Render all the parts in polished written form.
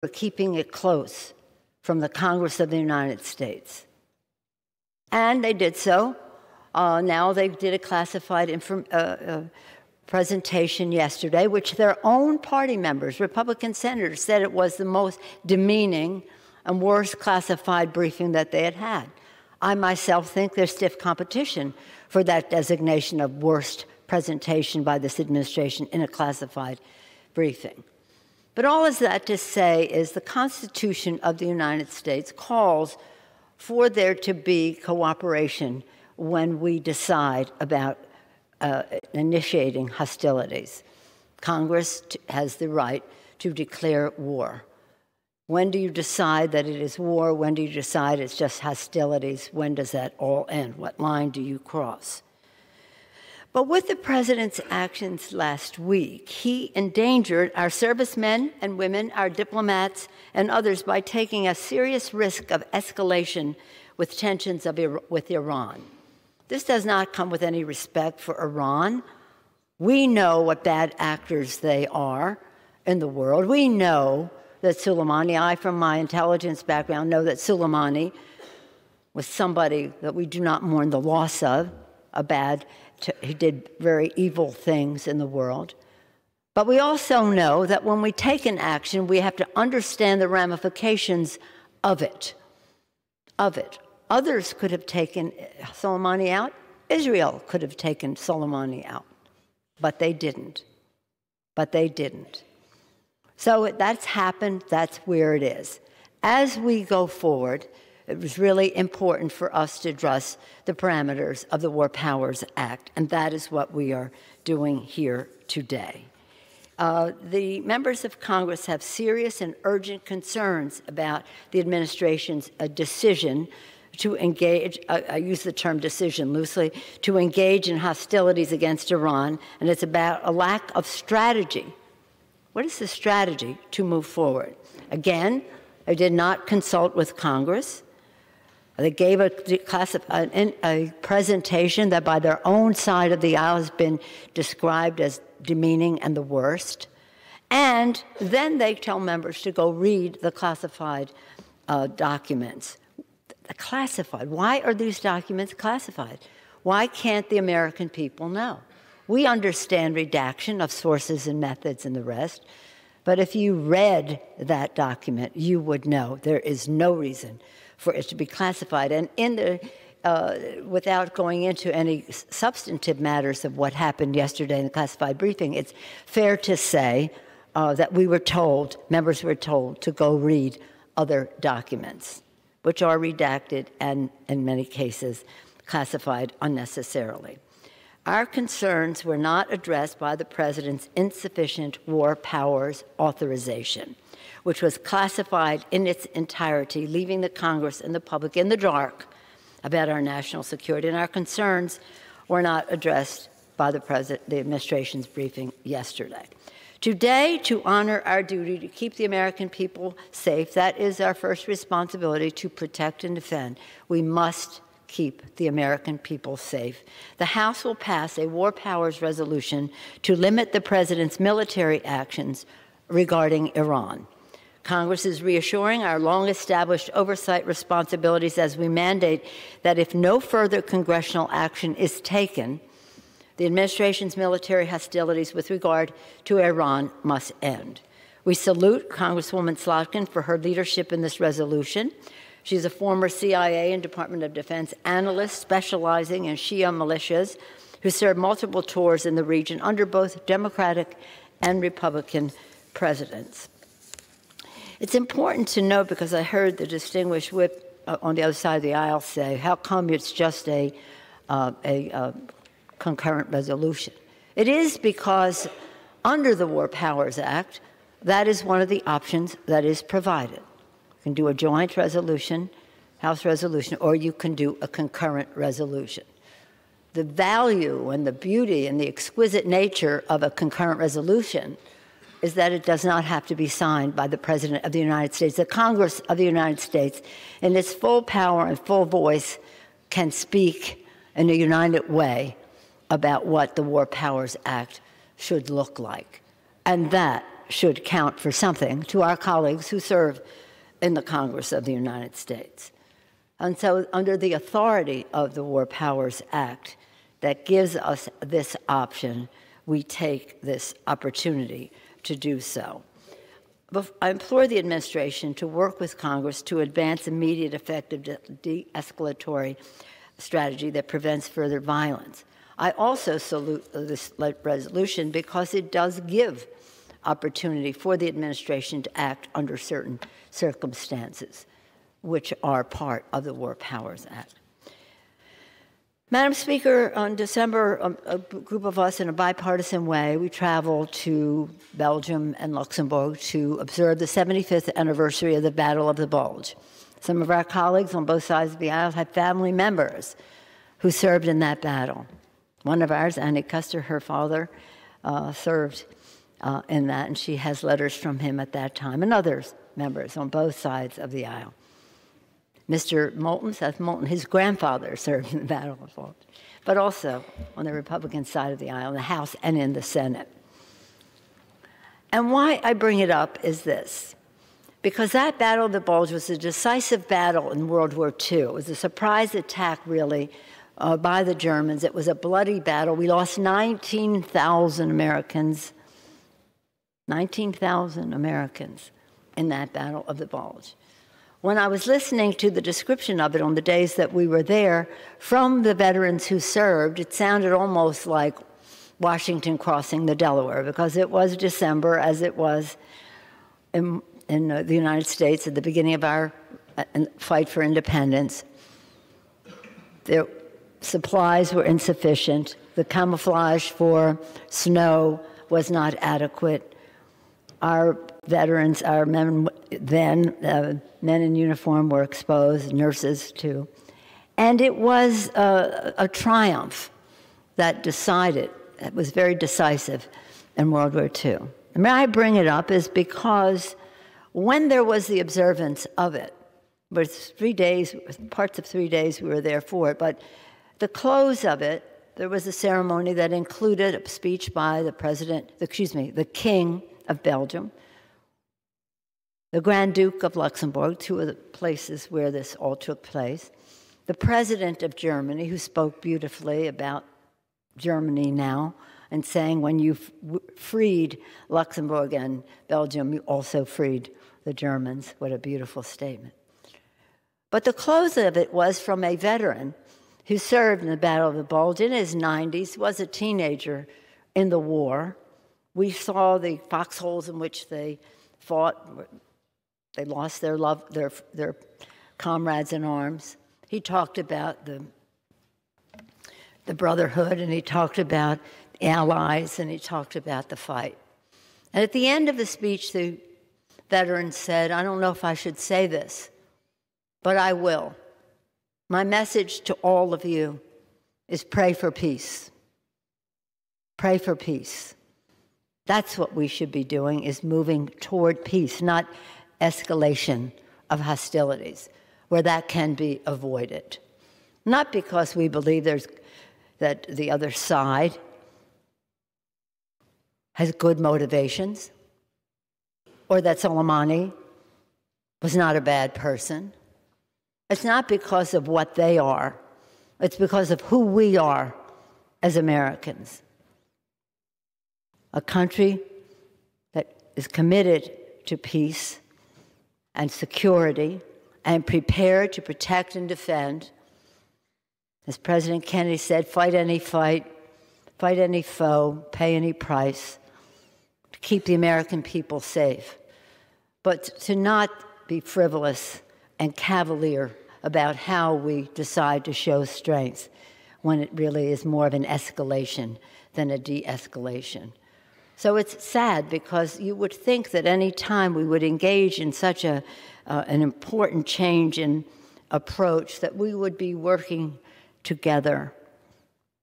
were keeping it close from the Congress of the United States. And they did so. Now they did a classified presentation yesterday, which their own party members, Republican senators, said it was the most demeaning and worst classified briefing that they had had. I myself think there's stiff competition for that designation of worst presentation by this administration in a classified briefing. But all of that to say is the Constitution of the United States calls for there to be cooperation when we decide about initiating hostilities. Congress has the right to declare war. When do you decide that it is war? When do you decide it's just hostilities? When does that all end? What line do you cross? But with the president's actions last week, he endangered our servicemen and women, our diplomats, and others by taking a serious risk of escalation with tensions with Iran. This does not come with any respect for Iran. We know what bad actors they are in the world. We know that Soleimani, I from my intelligence background know that Soleimani was somebody that we do not mourn the loss of, he did very evil things in the world. But we also know that when we take an action, we have to understand the ramifications of it. Others could have taken Soleimani out. Israel could have taken Soleimani out. But they didn't. So that's happened. That's where it is. As we go forward, it was really important for us to address the parameters of the War Powers Act, and that is what we are doing here today. The members of Congress have serious and urgent concerns about the administration's decision to engage, I use the term decision loosely, to engage in hostilities against Iran, and it's about a lack of strategy. What is the strategy to move forward? Again, I did not consult with Congress. They gave a presentation that by their own side of the aisle has been described as demeaning and the worst. And then they tell members to go read the classified documents. Classified. Why are these documents classified? Why can't the American people know? We understand redaction of sources and methods and the rest, but if you read that document, you would know there is no reason for it to be classified. And without going into any substantive matters of what happened yesterday in the classified briefing, it's fair to say that we were told, members were told, to go read other documents, which are redacted and, in many cases, classified unnecessarily. Our concerns were not addressed by the President's insufficient war powers authorization, which was classified in its entirety, leaving the Congress and the public in the dark about our national security. And our concerns were not addressed by the administration's briefing yesterday. Today, to honor our duty to keep the American people safe, that is our first responsibility, to protect and defend. We must keep the American people safe. The House will pass a war powers resolution to limit the President's military actions regarding Iran. Congress is reassuring our long-established oversight responsibilities as we mandate that if no further congressional action is taken, the administration's military hostilities with regard to Iran must end. We salute Congresswoman Slotkin for her leadership in this resolution. She's a former CIA and Department of Defense analyst specializing in Shia militias who served multiple tours in the region under both Democratic and Republican presidents. It's important to note, because I heard the distinguished whip on the other side of the aisle say, how come it's just a concurrent resolution? It is because under the War Powers Act, that is one of the options that is provided. You can do a joint resolution, House resolution, or you can do a concurrent resolution. The value and the beauty and the exquisite nature of a concurrent resolution is that it does not have to be signed by the President of the United States. The Congress of the United States, in its full power and full voice, can speak in a united way about what the War Powers Act should look like. And that should count for something to our colleagues who serve in the Congress of the United States. And so under the authority of the War Powers Act that gives us this option, we take this opportunity to do so. I implore the administration to work with Congress to advance immediate, effective de-escalatory strategy that prevents further violence. I also salute this resolution because it does give opportunity for the administration to act under certain circumstances, which are part of the War Powers Act. Madam Speaker, on December, a group of us in a bipartisan way, we traveled to Belgium and Luxembourg to observe the 75th anniversary of the Battle of the Bulge. Some of our colleagues on both sides of the aisle had family members who served in that battle. One of ours, Annie Custer, her father, served in that, and she has letters from him at that time, and others, members on both sides of the aisle. Mr. Moulton, Seth Moulton, his grandfather served in the Battle of the Bulge, but also on the Republican side of the aisle, in the House and in the Senate. And why I bring it up is this, because that Battle of the Bulge was a decisive battle in World War II. It was a surprise attack, really, by the Germans. It was a bloody battle. We lost 19,000 Americans, 19,000 Americans in that Battle of the Bulge. When I was listening to the description of it on the days that we were there, from the veterans who served, it sounded almost like Washington crossing the Delaware, because it was December, as it was in the United States at the beginning of our fight for independence. The supplies were insufficient. The camouflage for snow was not adequate. Our veterans, our men then, men in uniform were exposed, nurses too. And it was a triumph that was very decisive in World War II. And why I bring it up is because when there was the observance of it, with 3 days, parts of 3 days we were there for it, but the close of it, there was a ceremony that included a speech by the King of Belgium, the Grand Duke of Luxembourg, two of the places where this all took place, the President of Germany, who spoke beautifully about Germany now, and saying when you freed Luxembourg and Belgium, you also freed the Germans. What a beautiful statement. But the close of it was from a veteran who served in the Battle of the Bulge in his 90s, was a teenager in the war. We saw the foxholes in which they fought. They lost their comrades in arms. He talked about the brotherhood, and he talked about the allies, and he talked about the fight. And at the end of the speech, the veteran said, "I don't know if I should say this, but I will. My message to all of you is pray for peace. Pray for peace." That's what we should be doing, is moving toward peace, not escalation of hostilities, where that can be avoided. Not because we believe that the other side has good motivations, or that Soleimani was not a bad person. It's not because of what they are. It's because of who we are as Americans. A country that is committed to peace and security and prepared to protect and defend. As President Kennedy said, fight any fight, fight any foe, pay any price to keep the American people safe. But to not be frivolous and cavalier about how we decide to show strength when it really is more of an escalation than a de-escalation. So it's sad, because you would think that any time we would engage in such an important change in approach, that we would be working together,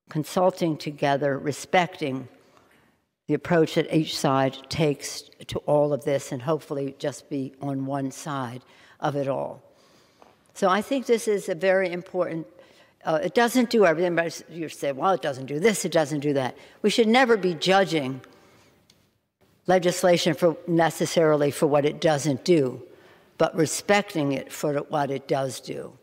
consulting together, respecting the approach that each side takes to all of this, and hopefully just be on one side of it all. So I think this is a very important, it doesn't do everything, but you say, well, it doesn't do this, it doesn't do that. We should never be judging legislation necessarily for what it doesn't do, but respecting it for what it does do.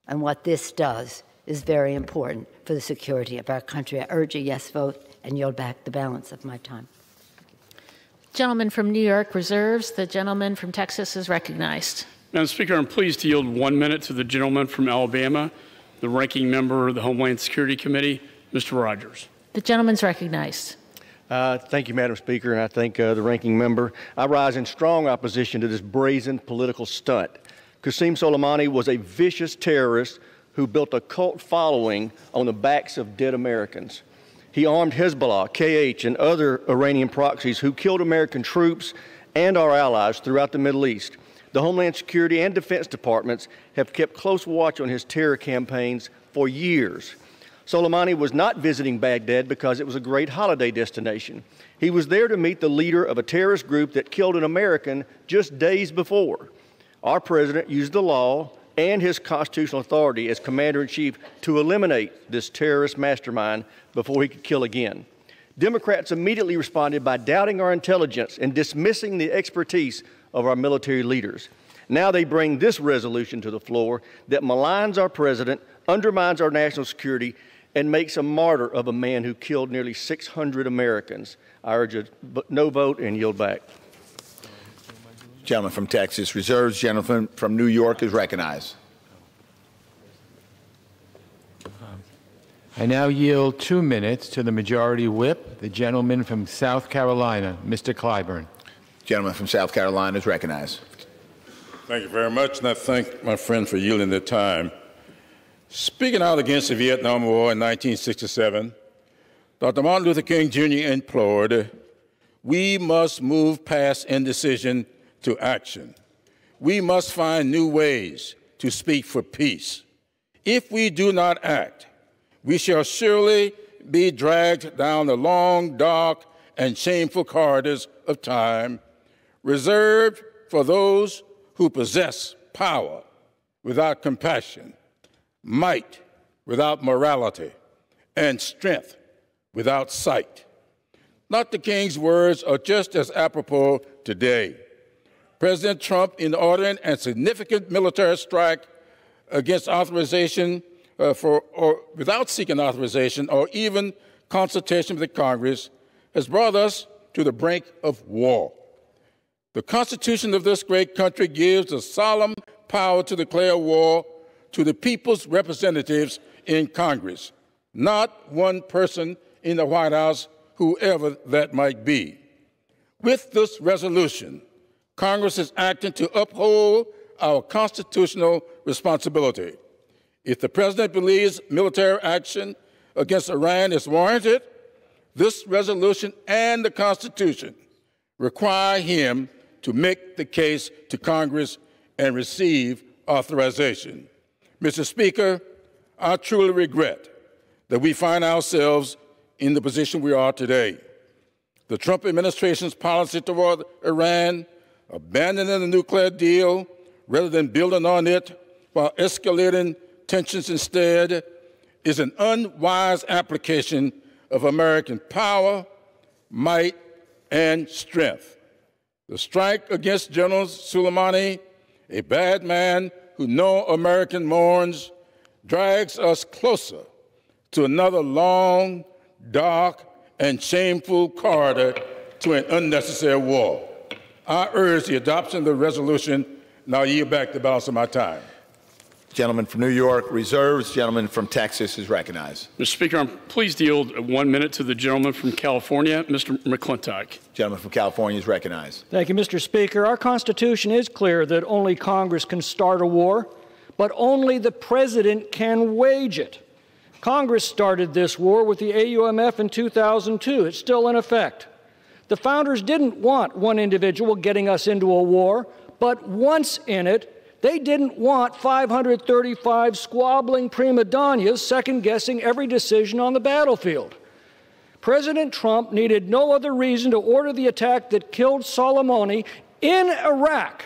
And what this does is very important for the security of our country. I urge a yes vote and yield back the balance of my time. Gentleman from New York reserves. The gentleman from Texas is recognized. Madam Speaker, I'm pleased to yield 1 minute to the gentleman from Alabama, the ranking member of the Homeland Security Committee, Mr. Rogers. The gentleman's recognized. Thank you, Madam Speaker, and I thank the ranking member. I rise in strong opposition to this brazen political stunt. Qasem Soleimani was a vicious terrorist who built a cult following on the backs of dead Americans. He armed Hezbollah, KH, and other Iranian proxies who killed American troops and our allies throughout the Middle East. The Homeland Security and Defense Departments have kept close watch on his terror campaigns for years. Soleimani was not visiting Baghdad because it was a great holiday destination. He was there to meet the leader of a terrorist group that killed an American just days before. Our president used the law and his constitutional authority as commander-in-chief to eliminate this terrorist mastermind before he could kill again. Democrats immediately responded by doubting our intelligence and dismissing the expertise of our military leaders. Now they bring this resolution to the floor that maligns our president, undermines our national security, and makes a martyr of a man who killed nearly 600 Americans. I urge a no vote and yield back. Gentleman from Texas reserves. Gentleman from New York is recognized. I now yield 2 minutes to the Majority Whip, the gentleman from South Carolina, Mr. Clyburn. Gentleman from South Carolina is recognized. Thank you very much, and I thank my friend for yielding their time. Speaking out against the Vietnam War in 1967, Dr. Martin Luther King Jr. implored, we must move past indecision to action. We must find new ways to speak for peace. If we do not act, we shall surely be dragged down the long, dark, and shameful corridors of time, reserved for those who possess power without compassion, might without morality, and strength without sight. Dr. King's words are just as apropos today. President Trump, in ordering a significant military strike against authorization without seeking authorization or even consultation with the Congress, has brought us to the brink of war. The Constitution of this great country gives the solemn power to declare war to the people's representatives in Congress, not one person in the White House, whoever that might be. With this resolution, Congress is acting to uphold our constitutional responsibility. If the President believes military action against Iran is warranted, this resolution and the Constitution require him to make the case to Congress and receive authorization. Mr. Speaker, I truly regret that we find ourselves in the position we are today. The Trump administration's policy toward Iran, abandoning the nuclear deal rather than building on it while escalating tensions instead, is an unwise application of American power, might, and strength. The strike against General Soleimani, a bad man who no American mourns, drags us closer to another long, dark, and shameful corridor to an unnecessary war. I urge the adoption of the resolution, and I'll yield back the balance of my time. Gentleman from New York reserves. Gentleman from Texas is recognized. Mr. Speaker, I'm pleased to yield 1 minute to the gentleman from California, Mr. McClintock. Gentleman from California is recognized. Thank you, Mr. Speaker. Our Constitution is clear that only Congress can start a war, but only the President can wage it. Congress started this war with the AUMF in 2002. It's still in effect. The founders didn't want one individual getting us into a war, but once in it, they didn't want 535 squabbling prima donnas second-guessing every decision on the battlefield. President Trump needed no other reason to order the attack that killed Soleimani in Iraq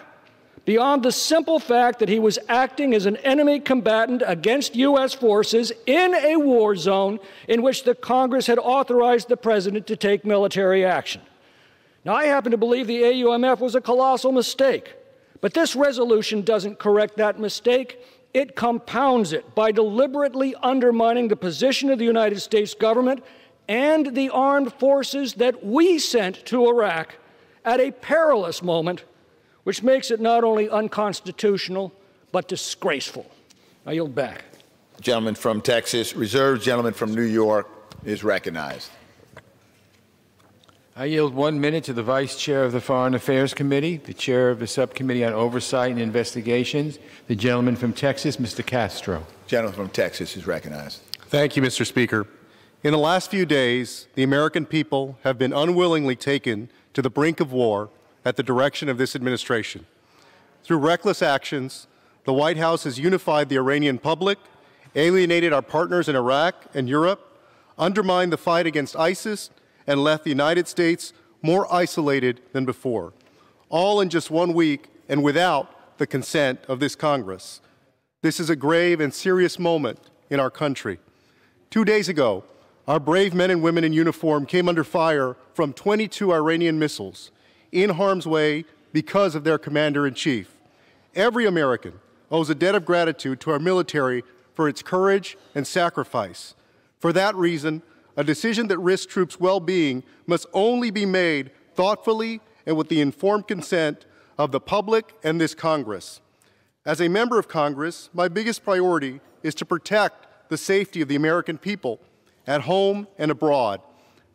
beyond the simple fact that he was acting as an enemy combatant against U.S. forces in a war zone in which the Congress had authorized the President to take military action. Now, I happen to believe the AUMF was a colossal mistake, but this resolution doesn't correct that mistake. It compounds it by deliberately undermining the position of the United States government and the armed forces that we sent to Iraq at a perilous moment, which makes it not only unconstitutional, but disgraceful. I yield back. Gentleman from Texas reserves. Gentleman from New York is recognized. I yield 1 minute to the Vice Chair of the Foreign Affairs Committee, the Chair of the Subcommittee on Oversight and Investigations, the gentleman from Texas, Mr. Castro. Gentleman from Texas is recognized. Thank you, Mr. Speaker. In the last few days, the American people have been unwillingly taken to the brink of war at the direction of this administration. Through reckless actions, the White House has unified the Iranian public, alienated our partners in Iraq and Europe, undermined the fight against ISIS, and left the United States more isolated than before, all in just 1 week and without the consent of this Congress. This is a grave and serious moment in our country. 2 days ago, our brave men and women in uniform came under fire from 22 Iranian missiles, in harm's way because of their commander-in-chief. Every American owes a debt of gratitude to our military for its courage and sacrifice. For that reason, a decision that risks troops' well-being must only be made thoughtfully and with the informed consent of the public and this Congress. As a member of Congress, my biggest priority is to protect the safety of the American people at home and abroad.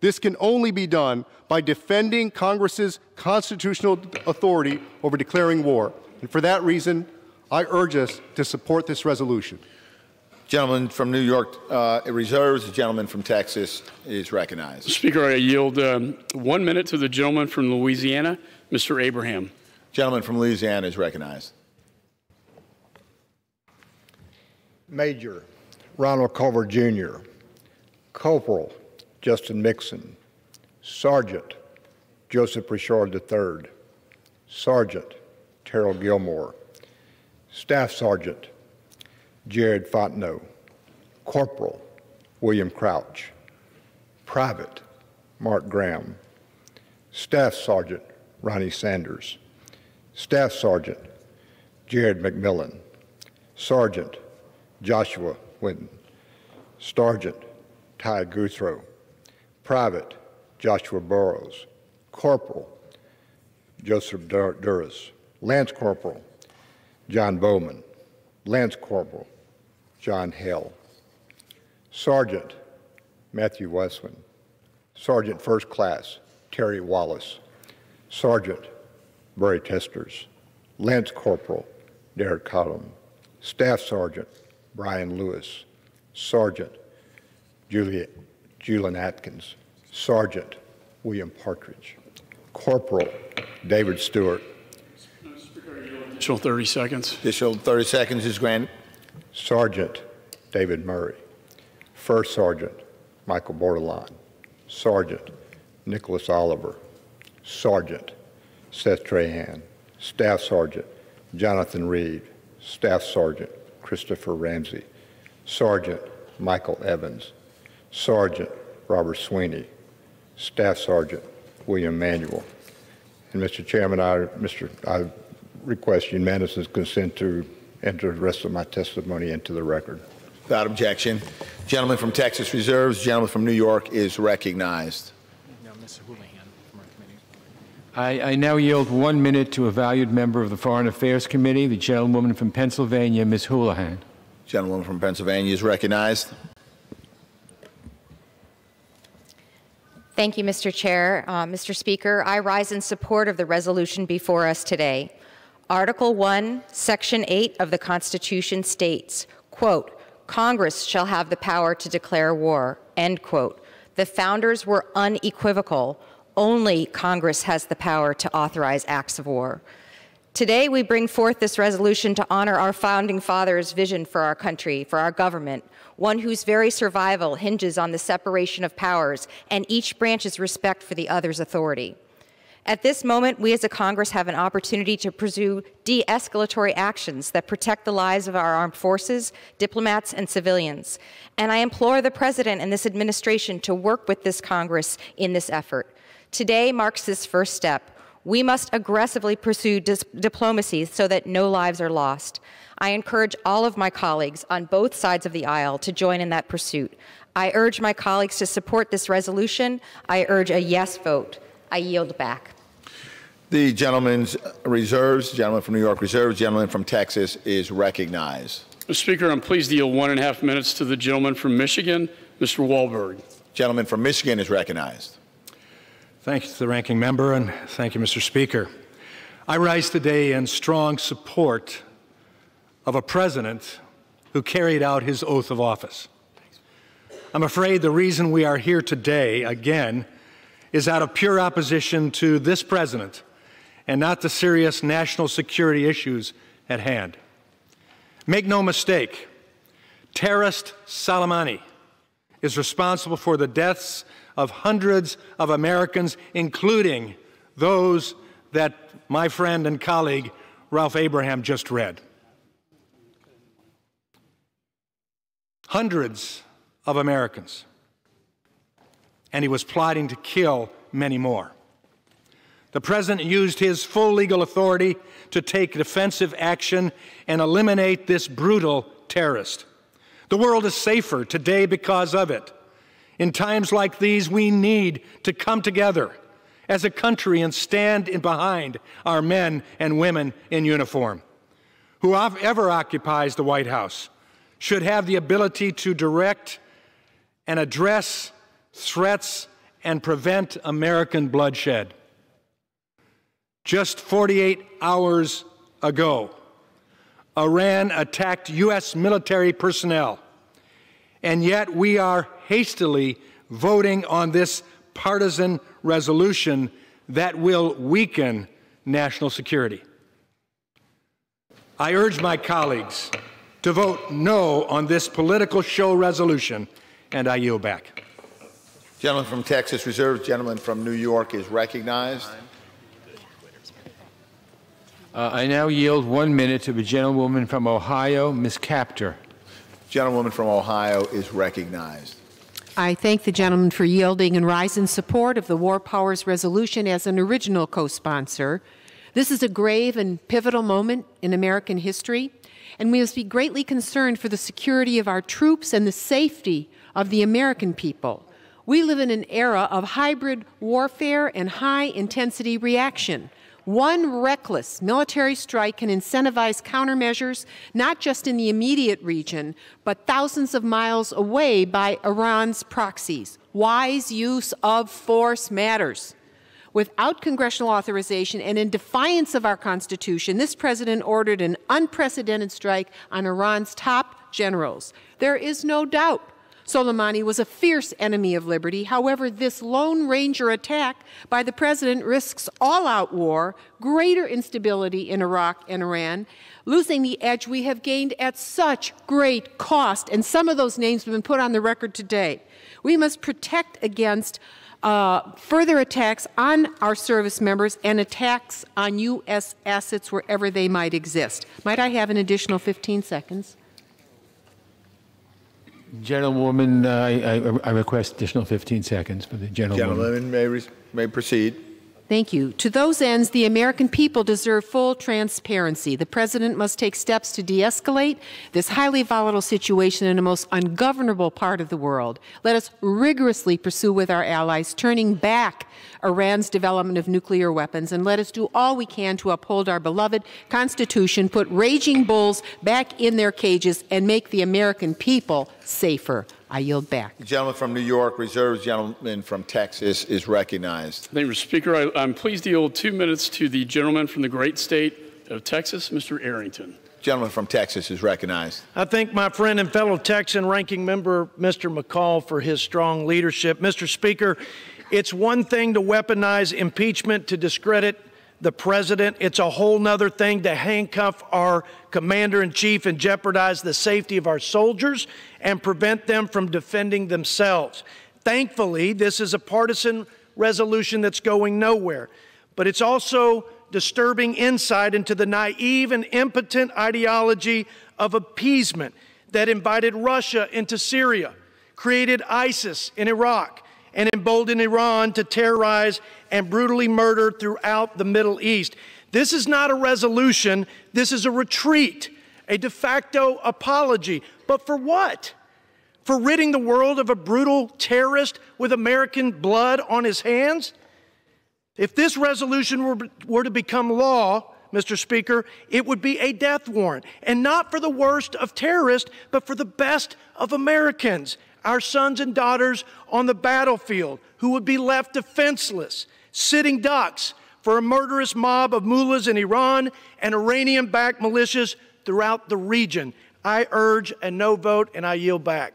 This can only be done by defending Congress's constitutional authority over declaring war. And for that reason, I urge us to support this resolution. Gentleman from New York reserves. The gentleman from Texas is recognized. Speaker, I yield 1 minute to the gentleman from Louisiana, Mr. Abraham. Gentleman from Louisiana is recognized. Major Ronald Culver Jr., Corporal Justin Mixon, Sergeant Joseph Richard III, Sergeant Terrell Gilmore, Staff Sergeant Jared Fontenot, Corporal William Crouch, Private Mark Graham, Staff Sergeant Ronnie Sanders, Staff Sergeant Jared McMillan, Sergeant Joshua Winton, Sergeant Ty Guthrow, Private Joshua Burrows, Corporal Joseph Duras, Lance Corporal John Bowman, Lance Corporal John Hale, Sergeant Matthew Westman, Sergeant First Class Terry Wallace, Sergeant Burry Testers, Lance Corporal Derek Cottom, Staff Sergeant Brian Lewis, Sergeant Julian Atkins, Sergeant William Partridge, Corporal David Stewart. Additional 30 seconds. Additional 30 seconds is granted. Sergeant David Murray, First Sergeant Michael Bordelon, Sergeant Nicholas Oliver, Sergeant Seth Trahan, Staff Sergeant Jonathan Reed, Staff Sergeant Christopher Ramsey, Sergeant Michael Evans, Sergeant Robert Sweeney, Staff Sergeant William Manuel. And Mr. Chairman, I request unanimous consent to enter the rest of my testimony into the record. Without objection. Gentleman from Texas reserves. Gentleman from New York is recognized. Now, Mr. Houlihan from our committee. I now yield 1 minute to a valued member of the Foreign Affairs Committee, the gentlewoman from Pennsylvania, Ms. Houlihan. Gentlewoman from Pennsylvania is recognized. Thank you, Mr. Chair. Mr. Speaker, I rise in support of the resolution before us today. Article 1, Section 8 of the Constitution states, quote, Congress shall have the power to declare war, end quote. The founders were unequivocal. Only Congress has the power to authorize acts of war. Today, we bring forth this resolution to honor our founding fathers' vision for our country, for our government, one whose very survival hinges on the separation of powers and each branch's respect for the other's authority. At this moment, we as a Congress have an opportunity to pursue de-escalatory actions that protect the lives of our armed forces, diplomats, and civilians. And I implore the President and this administration to work with this Congress in this effort. Today marks this first step. We must aggressively pursue diplomacy so that no lives are lost. I encourage all of my colleagues on both sides of the aisle to join in that pursuit. I urge my colleagues to support this resolution. I urge a yes vote. I yield back. The gentleman's reserves, gentleman from New York reserves, gentleman from Texas is recognized. Mr. Speaker, I'm pleased to yield 1.5 minutes to the gentleman from Michigan, Mr. Wahlberg. Gentleman from Michigan is recognized. Thank you to the ranking member, and thank you, Mr. Speaker. I rise today in strong support of a president who carried out his oath of office. I'm afraid the reason we are here today, again, is out of pure opposition to this president and not the serious national security issues at hand. Make no mistake, terrorist Soleimani is responsible for the deaths of hundreds of Americans, including those that my friend and colleague Ralph Abraham just read. Hundreds of Americans. And he was plotting to kill many more. The president used his full legal authority to take defensive action and eliminate this brutal terrorist. The world is safer today because of it. In times like these, we need to come together as a country and stand behind our men and women in uniform. Whoever occupies the White House should have the ability to direct and address threats and prevent American bloodshed. Just 48 hours ago, Iran attacked U.S. military personnel, and yet we are hastily voting on this partisan resolution that will weaken national security. I urge my colleagues to vote no on this political show resolution, and I yield back. Gentleman from Texas reserves, gentleman from New York is recognized. I now yield 1 minute to the gentlewoman from Ohio, Ms. Capter. Gentlewoman from Ohio is recognized. I thank the gentleman for yielding and rise in support of the War Powers Resolution as an original co-sponsor. This is a grave and pivotal moment in American history, and we must be greatly concerned for the security of our troops and the safety of the American people. We live in an era of hybrid warfare and high-intensity reaction. One reckless military strike can incentivize countermeasures, not just in the immediate region, but thousands of miles away by Iran's proxies. Wise use of force matters. Without congressional authorization and in defiance of our Constitution, this president ordered an unprecedented strike on Iran's top generals. There is no doubt Soleimani was a fierce enemy of liberty. However, this Lone Ranger attack by the president risks all-out war, greater instability in Iraq and Iran, losing the edge we have gained at such great cost. And some of those names have been put on the record today. We must protect against further attacks on our service members and attacks on U.S. assets wherever they might exist. Might I have an additional 15 seconds? Gentlewoman, I request additional 15 seconds for the gentlewoman. Gentleman may proceed. Thank you. To those ends, the American people deserve full transparency. The president must take steps to de-escalate this highly volatile situation in the most ungovernable part of the world. Let us rigorously pursue with our allies turning back Iran's development of nuclear weapons, and let us do all we can to uphold our beloved Constitution, put raging bulls back in their cages, and make the American people safer. I yield back. The gentleman from New York reserves, gentleman from Texas is recognized. Thank you, Mr. Speaker. I'm pleased to yield 2 minutes to the gentleman from the great state of Texas, Mr. Arrington. Gentleman from Texas is recognized. I thank my friend and fellow Texan ranking member, Mr. McCall, for his strong leadership. Mr. Speaker, it's one thing to weaponize impeachment to discredit the president. It's a whole nother thing to handcuff our commander-in-chief and jeopardize the safety of our soldiers and prevent them from defending themselves. Thankfully, this is a partisan resolution that's going nowhere, but it's also disturbing insight into the naive and impotent ideology of appeasement that invited Russia into Syria, created ISIS in Iraq, and embolden Iran to terrorize and brutally murder throughout the Middle East. This is not a resolution. This is a retreat, a de facto apology. But for what? For ridding the world of a brutal terrorist with American blood on his hands? If this resolution were to become law, Mr. Speaker, it would be a death warrant, and not for the worst of terrorists, but for the best of Americans, our sons and daughters on the battlefield who would be left defenseless, sitting ducks for a murderous mob of mullahs in Iran and Iranian-backed militias throughout the region. I urge a no vote, and I yield back.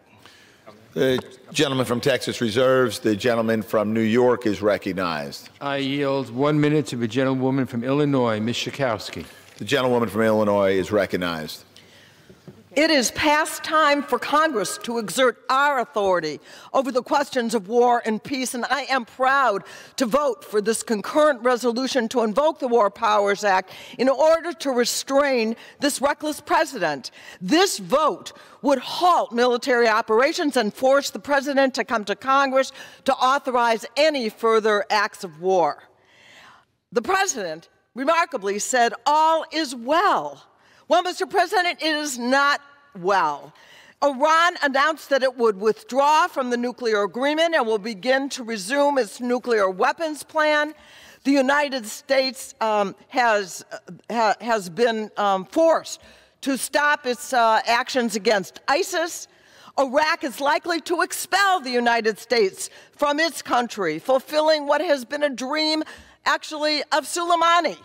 The gentleman from Texas reserves. The gentleman from New York is recognized. I yield 1 minute to the gentlewoman from Illinois, Ms. Schakowsky. The gentlewoman from Illinois is recognized. It is past time for Congress to exert our authority over the questions of war and peace, and I am proud to vote for this concurrent resolution to invoke the War Powers Act in order to restrain this reckless president. This vote would halt military operations and force the president to come to Congress to authorize any further acts of war. The president remarkably said, "All is well." Well, Mr. President, it is not well. Iran announced that it would withdraw from the nuclear agreement and will begin to resume its nuclear weapons plan. The United States has been forced to stop its actions against ISIS. Iraq is likely to expel the United States from its country, fulfilling what has been a dream, actually, of Soleimani.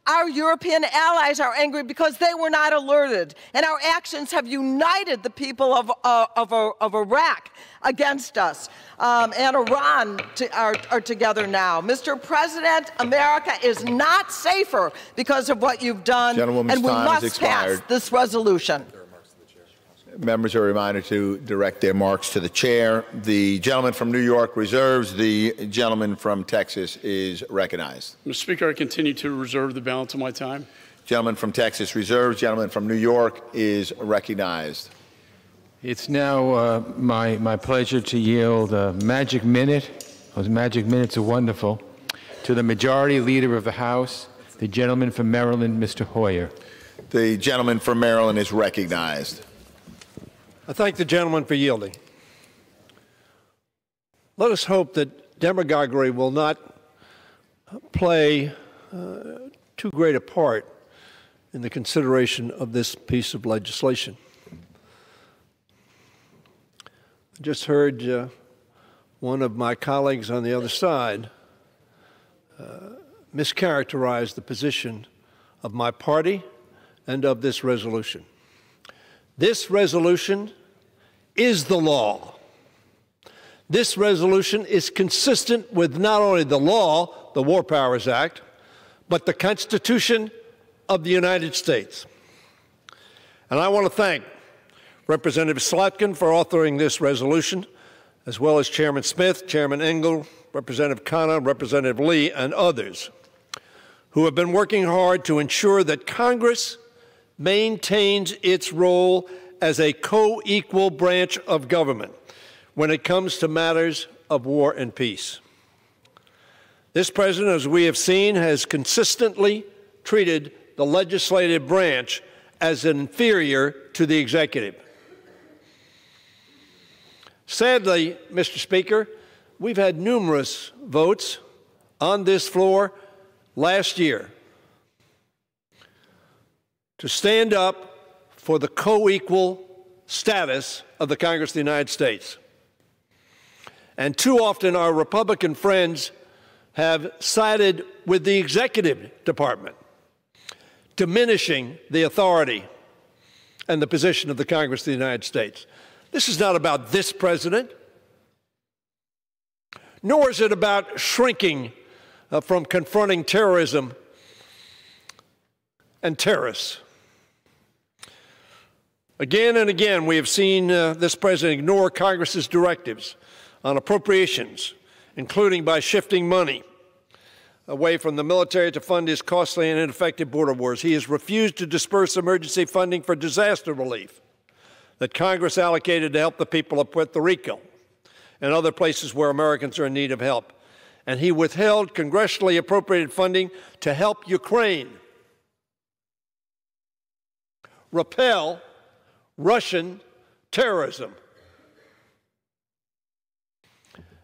Our European allies are angry because they were not alerted, and our actions have united the people of Iraq against us, and Iran are together now. Mr. President, America is not safer because of what you've done, and we must pass this resolution. Members are reminded to direct their remarks to the chair. The gentleman from New York reserves. The gentleman from Texas is recognized. Mr. Speaker, I continue to reserve the balance of my time. Gentleman from Texas reserves. Gentleman from New York is recognized. It's now my pleasure to yield a magic minute. Those magic minutes are wonderful. To the Majority Leader of the House, the gentleman from Maryland, Mr. Hoyer. The gentleman from Maryland is recognized. I thank the gentleman for yielding. Let us hope that demagoguery will not play too great a part in the consideration of this piece of legislation. I just heard one of my colleagues on the other side mischaracterize the position of my party and of this resolution. This resolution is the law. This resolution is consistent with not only the law, the War Powers Act, but the Constitution of the United States. And I want to thank Representative Slotkin for authoring this resolution, as well as Chairman Smith, Chairman Engel, Representative Khanna, Representative Lee, and others who have been working hard to ensure that Congress maintains its role as a co-equal branch of government when it comes to matters of war and peace. This president, as we have seen, has consistently treated the legislative branch as inferior to the executive. Sadly, Mr. Speaker, we've had numerous votes on this floor last year to stand up for the co-equal status of the Congress of the United States. And too often our Republican friends have sided with the executive department, diminishing the authority and the position of the Congress of the United States. This is not about this president, nor is it about shrinking from confronting terrorism and terrorists. Again and again, we have seen this president ignore Congress's directives on appropriations, including by shifting money away from the military to fund his costly and ineffective border wars. He has refused to disperse emergency funding for disaster relief that Congress allocated to help the people of Puerto Rico. and other places where Americans are in need of help. And he withheld congressionally appropriated funding to help Ukraine repel Russian terrorism.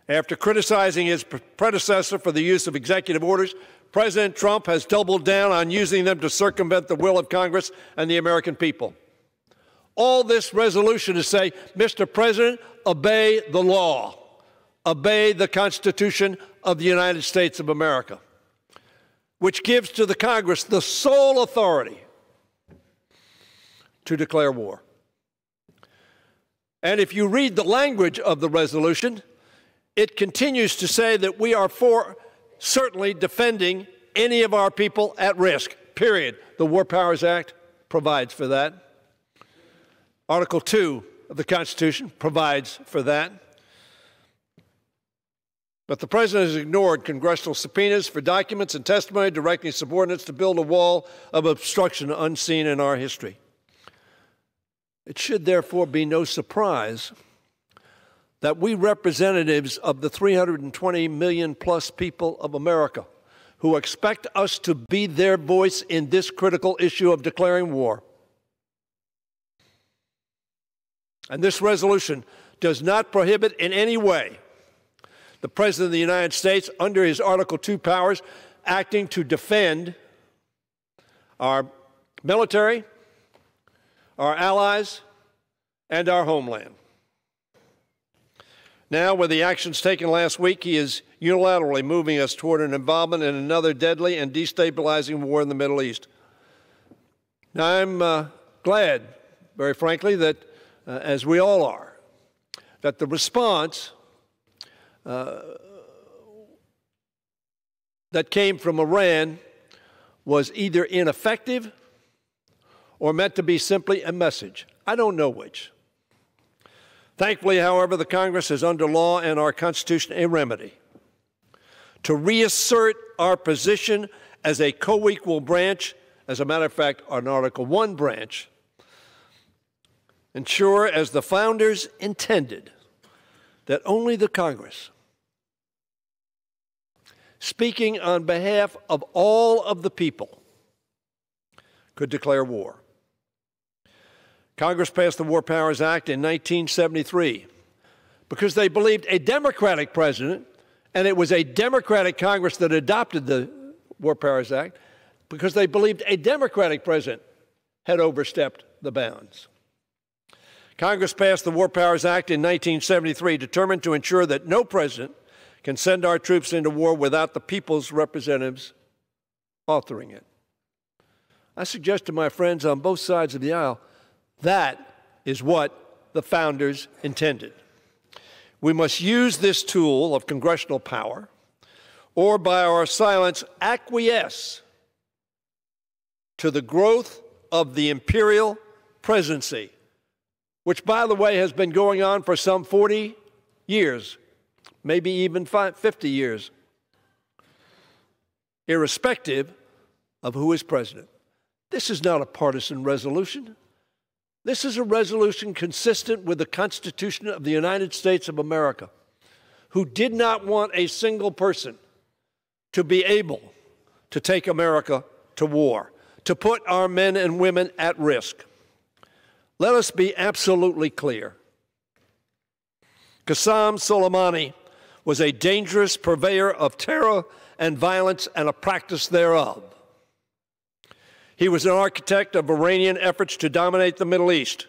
After criticizing his predecessor for the use of executive orders, President Trump has doubled down on using them to circumvent the will of Congress and the American people. All this resolution is say, Mr. President, obey the law. Obey the Constitution of the United States of America, which gives to the Congress the sole authority to declare war. And if you read the language of the resolution, it continues to say that we are for certainly defending any of our people at risk, period. The War Powers Act provides for that. Article 2 of the Constitution provides for that. But the President has ignored congressional subpoenas for documents and testimony directing subordinates to build a wall of obstruction unseen in our history. It should therefore be no surprise that we representatives of the 320 million plus people of America who expect us to be their voice in this critical issue of declaring war. And this resolution does not prohibit in any way the President of the United States, under his Article 2 powers, acting to defend our military, our allies, and our homeland. Now, with the actions taken last week, he is unilaterally moving us toward an involvement in another deadly and destabilizing war in the Middle East. Now, I'm glad, very frankly, that, as we all are, that the response that came from Iran was either ineffective or meant to be simply a message. I don't know which. Thankfully, however, the Congress has under law and our Constitution a remedy to reassert our position as a co-equal branch, as a matter of fact, an Article 1 branch, ensure, as the founders intended, that only the Congress, speaking on behalf of all of the people, could declare war. Congress passed the War Powers Act in 1973 because they believed a Democratic president, and it was a Democratic Congress that adopted the War Powers Act, because they believed a Democratic president had overstepped the bounds. Congress passed the War Powers Act in 1973, determined to ensure that no president can send our troops into war without the people's representatives authoring it. I suggest to my friends on both sides of the aisle, that is what the founders intended. We must use this tool of congressional power, or by our silence acquiesce to the growth of the imperial presidency, which, by the way, has been going on for some 40 years, maybe even 50 years, irrespective of who is president. This is not a partisan resolution. This is a resolution consistent with the Constitution of the United States of America, who did not want a single person to be able to take America to war, to put our men and women at risk. Let us be absolutely clear. Qasem Soleimani was a dangerous purveyor of terror and violence and a practice thereof. He was an architect of Iranian efforts to dominate the Middle East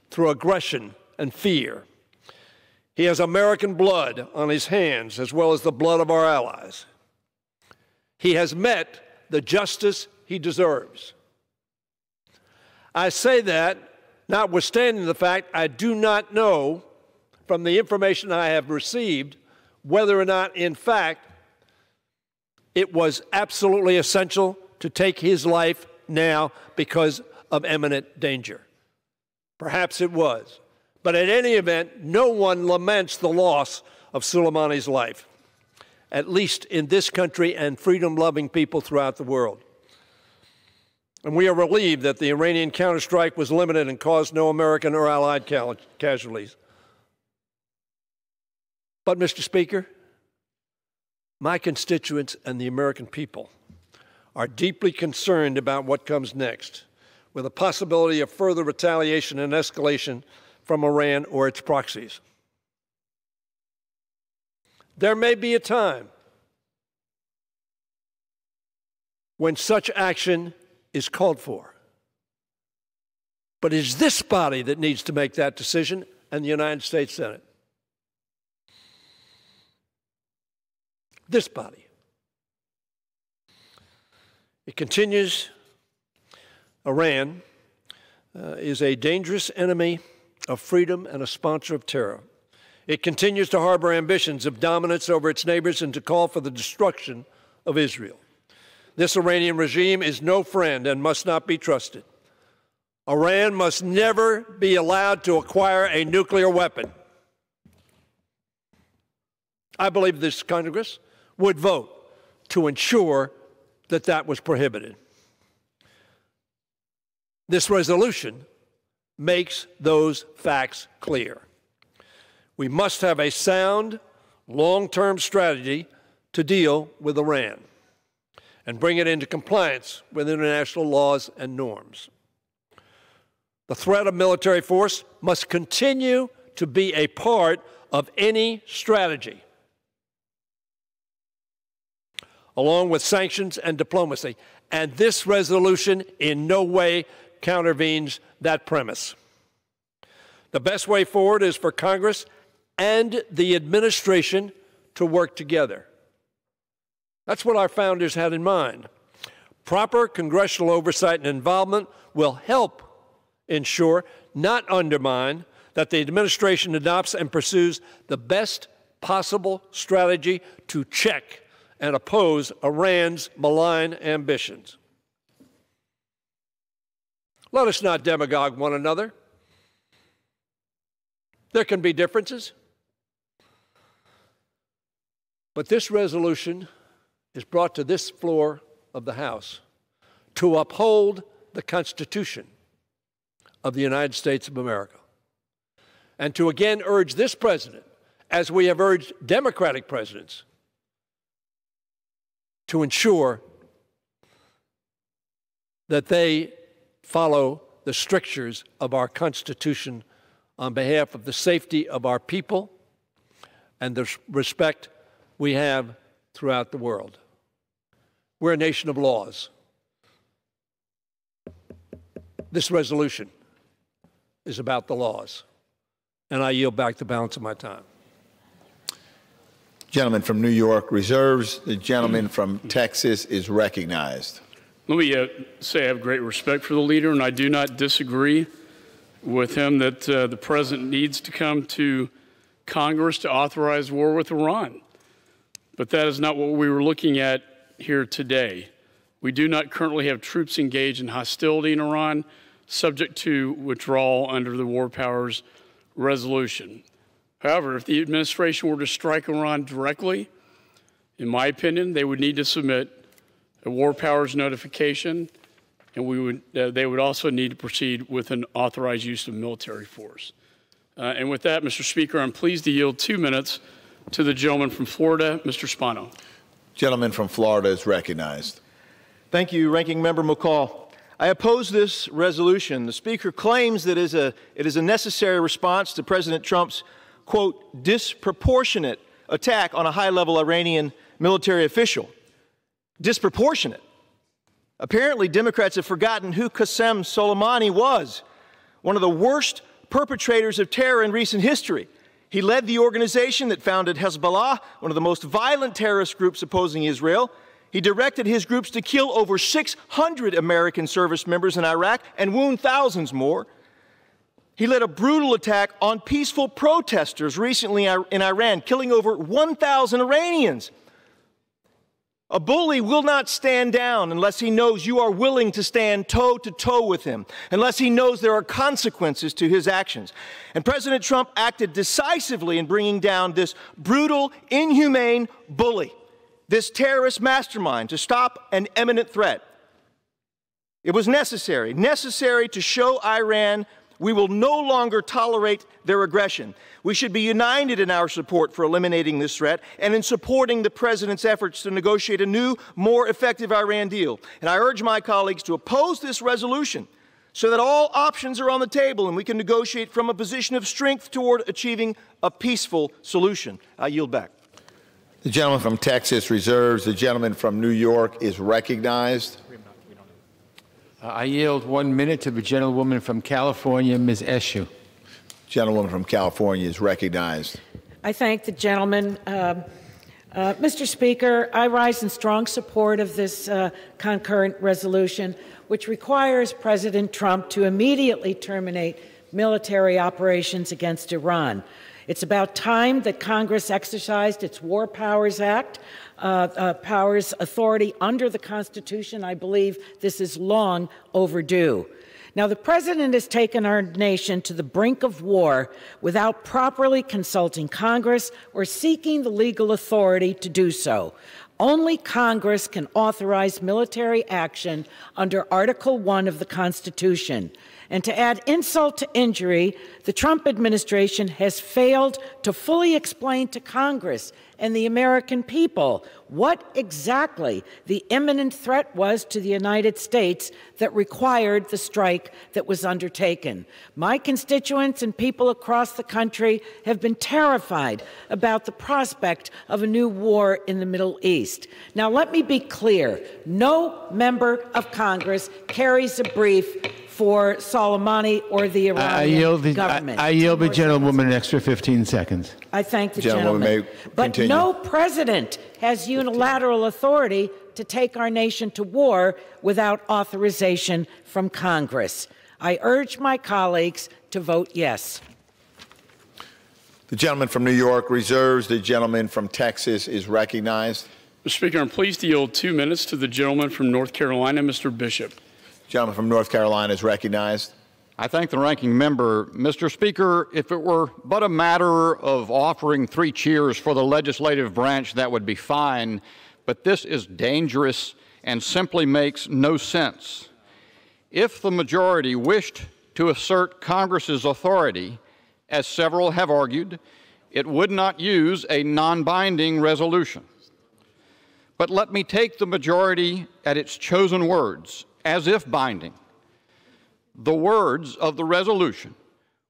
through aggression and fear. He has American blood on his hands as well as the blood of our allies. He has met the justice he deserves. I say that notwithstanding the fact I do not know from the information I have received whether or not, in fact, it was absolutely essential to take his life now because of imminent danger. Perhaps it was. But in any event, no one laments the loss of Soleimani's life, at least in this country and freedom-loving people throughout the world. And we are relieved that the Iranian counterstrike was limited and caused no American or Allied casualties. But, Mr. Speaker, my constituents and the American people are deeply concerned about what comes next, with the possibility of further retaliation and escalation from Iran or its proxies. There may be a time when such action is called for. But it is this body that needs to make that decision, and the United States Senate. This body. It continues, Iran is a dangerous enemy of freedom and a sponsor of terror. It continues to harbor ambitions of dominance over its neighbors and to call for the destruction of Israel. This Iranian regime is no friend and must not be trusted. Iran must never be allowed to acquire a nuclear weapon. I believe this Congress would vote to ensure that that was prohibited. This resolution makes those facts clear. We must have a sound, long-term strategy to deal with Iran and bring it into compliance with international laws and norms. The threat of military force must continue to be a part of any strategy, along with sanctions and diplomacy. And this resolution in no way countervenes that premise. The best way forward is for Congress and the administration to work together. That's what our founders had in mind. Proper congressional oversight and involvement will help ensure, not undermine, that the administration adopts and pursues the best possible strategy to check and oppose Iran's malign ambitions. Let us not demagogue one another. There can be differences. But this resolution is brought to this floor of the House to uphold the Constitution of the United States of America and to again urge this president, as we have urged Democratic presidents, to ensure that they follow the strictures of our Constitution on behalf of the safety of our people and the respect we have throughout the world. We're a nation of laws. This resolution is about the laws. And I yield back the balance of my time. Gentleman from New York reserves. The gentleman from Texas is recognized. Let me say I have great respect for the leader, and I do not disagree with him that the president needs to come to Congress to authorize war with Iran. But that is not what we were looking at here today. We do not currently have troops engaged in hostility in Iran, subject to withdrawal under the War Powers Resolution. However, if the administration were to strike Iran directly, in my opinion, they would need to submit a War Powers notification, and they would also need to proceed with an authorized use of military force. And with that, Mr. Speaker, I'm pleased to yield 2 minutes to the gentleman from Florida, Mr. Spano. Gentleman from Florida is recognized. Thank you, Ranking Member McCall. I oppose this resolution. The Speaker claims that it is a necessary response to President Trump's, quote, disproportionate attack on a high-level Iranian military official. Disproportionate. Apparently, Democrats have forgotten who Qasem Soleimani was, one of the worst perpetrators of terror in recent history. He led the organization that founded Hezbollah, one of the most violent terrorist groups opposing Israel. He directed his groups to kill over 600 American service members in Iraq and wound thousands more. He led a brutal attack on peaceful protesters recently in Iran, killing over 1,000 Iranians. A bully will not stand down unless he knows you are willing to stand toe-to-toe with him, unless he knows there are consequences to his actions. And President Trump acted decisively in bringing down this brutal, inhumane bully, this terrorist mastermind, to stop an imminent threat. It was necessary to show Iran We will no longer tolerate their aggression. We should be united in our support for eliminating this threat and in supporting the President's efforts to negotiate a new, more effective Iran deal. And I urge my colleagues to oppose this resolution so that all options are on the table and we can negotiate from a position of strength toward achieving a peaceful solution. I yield back. The gentleman from Texas reserves. The gentleman from New York is recognized. I yield 1 minute to the gentlewoman from California, Ms. Eshoo. Gentlewoman from California is recognized. I thank the gentleman. Mr. Speaker, I rise in strong support of this concurrent resolution, which requires President Trump to immediately terminate military operations against Iran. It's about time that Congress exercised its War Powers Act, powers authority under the Constitution. I believe this is long overdue. Now, the President has taken our nation to the brink of war without properly consulting Congress or seeking the legal authority to do so. Only Congress can authorize military action under Article 1 of the Constitution. And to add insult to injury, the Trump administration has failed to fully explain to Congress and the American people what exactly the imminent threat was to the United States that required the strike that was undertaken. My constituents and people across the country have been terrified about the prospect of a new war in the Middle East. Now, let me be clear. No member of Congress carries a brief for Soleimani or the Iranian government. I yield the gentlewoman an extra 15 seconds. I thank the gentleman. But no president has unilateral authority to take our nation to war without authorization from Congress. I urge my colleagues to vote yes. The gentleman from New York reserves. The gentleman from Texas is recognized. Mr. Speaker, I'm pleased to yield 2 minutes to the gentleman from North Carolina, Mr. Bishop. Gentleman from North Carolina is recognized. I thank the ranking member. Mr. Speaker, if it were but a matter of offering 3 cheers for the legislative branch, that would be fine. But this is dangerous and simply makes no sense. If the majority wished to assert Congress's authority, as several have argued, it would not use a non-binding resolution. But let me take the majority at its chosen words, as if binding. The words of the resolution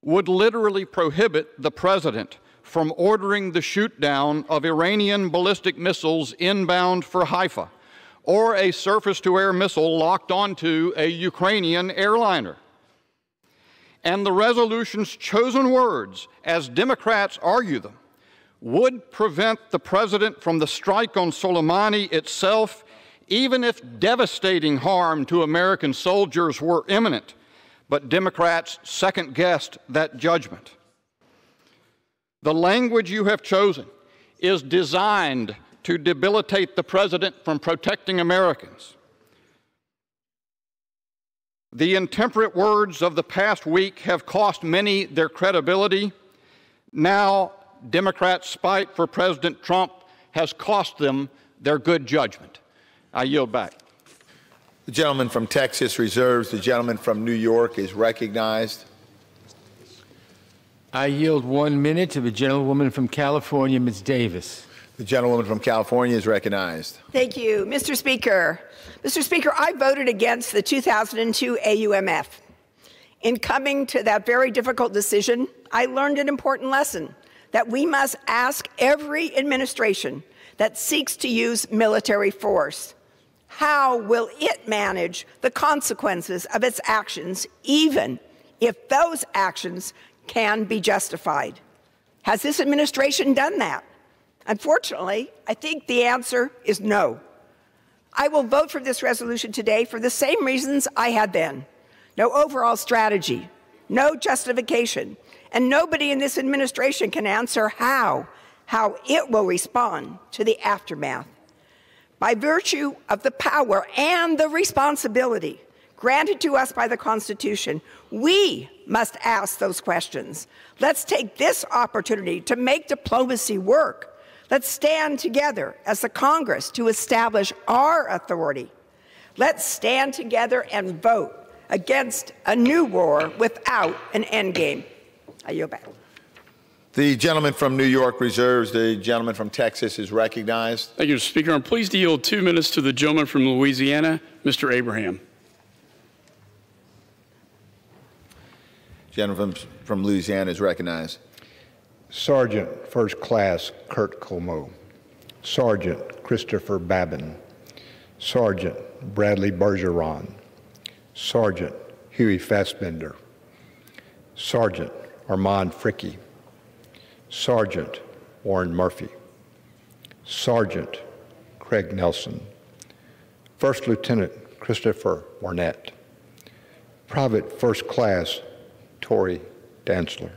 would literally prohibit the President from ordering the shoot-down of Iranian ballistic missiles inbound for Haifa, or a surface-to-air missile locked onto a Ukrainian airliner. And the resolution's chosen words, as Democrats argue them, would prevent the President from the strike on Soleimani itself, even if devastating harm to American soldiers were imminent. But Democrats second-guessed that judgment. The language you have chosen is designed to debilitate the President from protecting Americans. The intemperate words of the past week have cost many their credibility. Now, Democrats' spite for President Trump has cost them their good judgment. I yield back. The gentleman from Texas reserves. The gentleman from New York is recognized. I yield 1 minute to the gentlewoman from California, Ms. Davis. The gentlewoman from California is recognized. Thank you, Mr. Speaker. Mr. Speaker, I voted against the 2002 AUMF. In coming to that very difficult decision, I learned an important lesson, that we must ask every administration that seeks to use military force, how will it manage the consequences of its actions, even if those actions can be justified? Has this administration done that? Unfortunately, I think the answer is no. I will vote for this resolution today for the same reasons I had then. No overall strategy, no justification, and nobody in this administration can answer how it will respond to the aftermath. By virtue of the power and the responsibility granted to us by the Constitution, we must ask those questions. Let's take this opportunity to make diplomacy work. Let's stand together as the Congress to establish our authority. Let's stand together and vote against a new war without an endgame. I yield back. The gentleman from New York reserves. The gentleman from Texas is recognized. Thank you, Mr. Speaker. I'm pleased to yield 2 minutes to the gentleman from Louisiana, Mr. Abraham. Gentleman from Louisiana is recognized. Sergeant First Class Kurt Como, Sergeant Christopher Babin, Sergeant Bradley Bergeron, Sergeant Huey Fassbender, Sergeant Armand Fricke, Sergeant Warren Murphy, Sergeant Craig Nelson, First Lieutenant Christopher Barnett, Private First Class Tori Dantzler,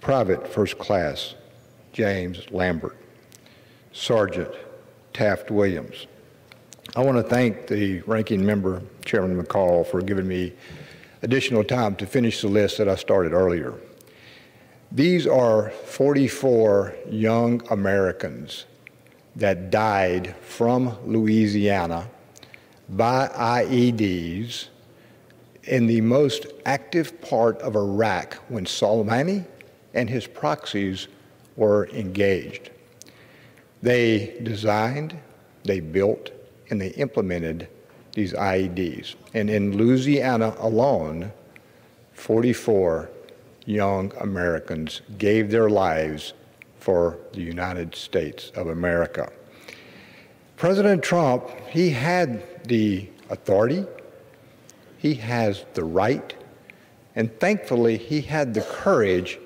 Private First Class James Lambert, Sergeant Taft Williams. I want to thank the ranking member, Chairman McCall, for giving me additional time to finish the list that I started earlier. These are 44 young Americans that died from Louisiana by IEDs in the most active part of Iraq when Soleimani and his proxies were engaged. They designed, they built, and they implemented these IEDs. And in Louisiana alone, 44 young Americans gave their lives for the United States of America. President Trump, he had the authority, he has the right, and thankfully he had the courage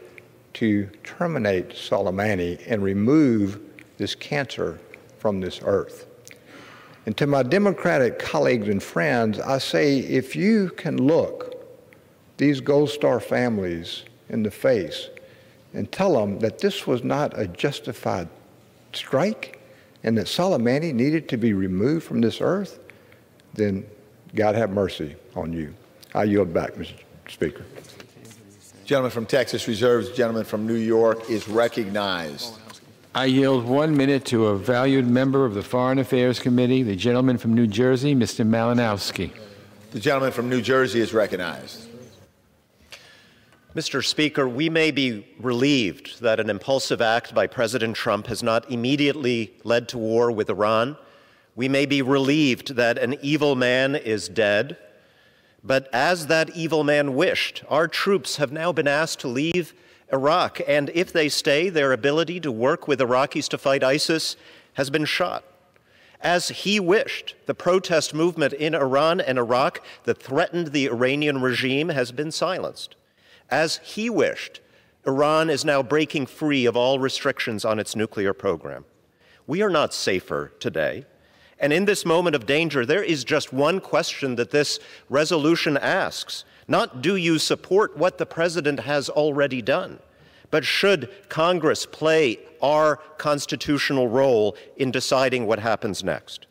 to terminate Soleimani and remove this cancer from this earth. And to my Democratic colleagues and friends, I say, if you can look these Gold Star families in the face and tell them that this was not a justified strike and that Soleimani needed to be removed from this earth, then God have mercy on you. I yield back, Mr. Speaker. Gentleman from Texas reserves. Gentleman from New York is recognized. I yield 1 minute to a valued member of the Foreign Affairs Committee, the gentleman from New Jersey, Mr. Malinowski. The gentleman from New Jersey is recognized. Mr. Speaker, we may be relieved that an impulsive act by President Trump has not immediately led to war with Iran. We may be relieved that an evil man is dead. But as that evil man wished, our troops have now been asked to leave Iraq, and if they stay, their ability to work with Iraqis to fight ISIS has been shot. As he wished, the protest movement in Iran and Iraq that threatened the Iranian regime has been silenced. As he wished, Iran is now breaking free of all restrictions on its nuclear program. We are not safer today. And in this moment of danger, there is just one question that this resolution asks. Not do you support what the president has already done, but should Congress play our constitutional role in deciding what happens next?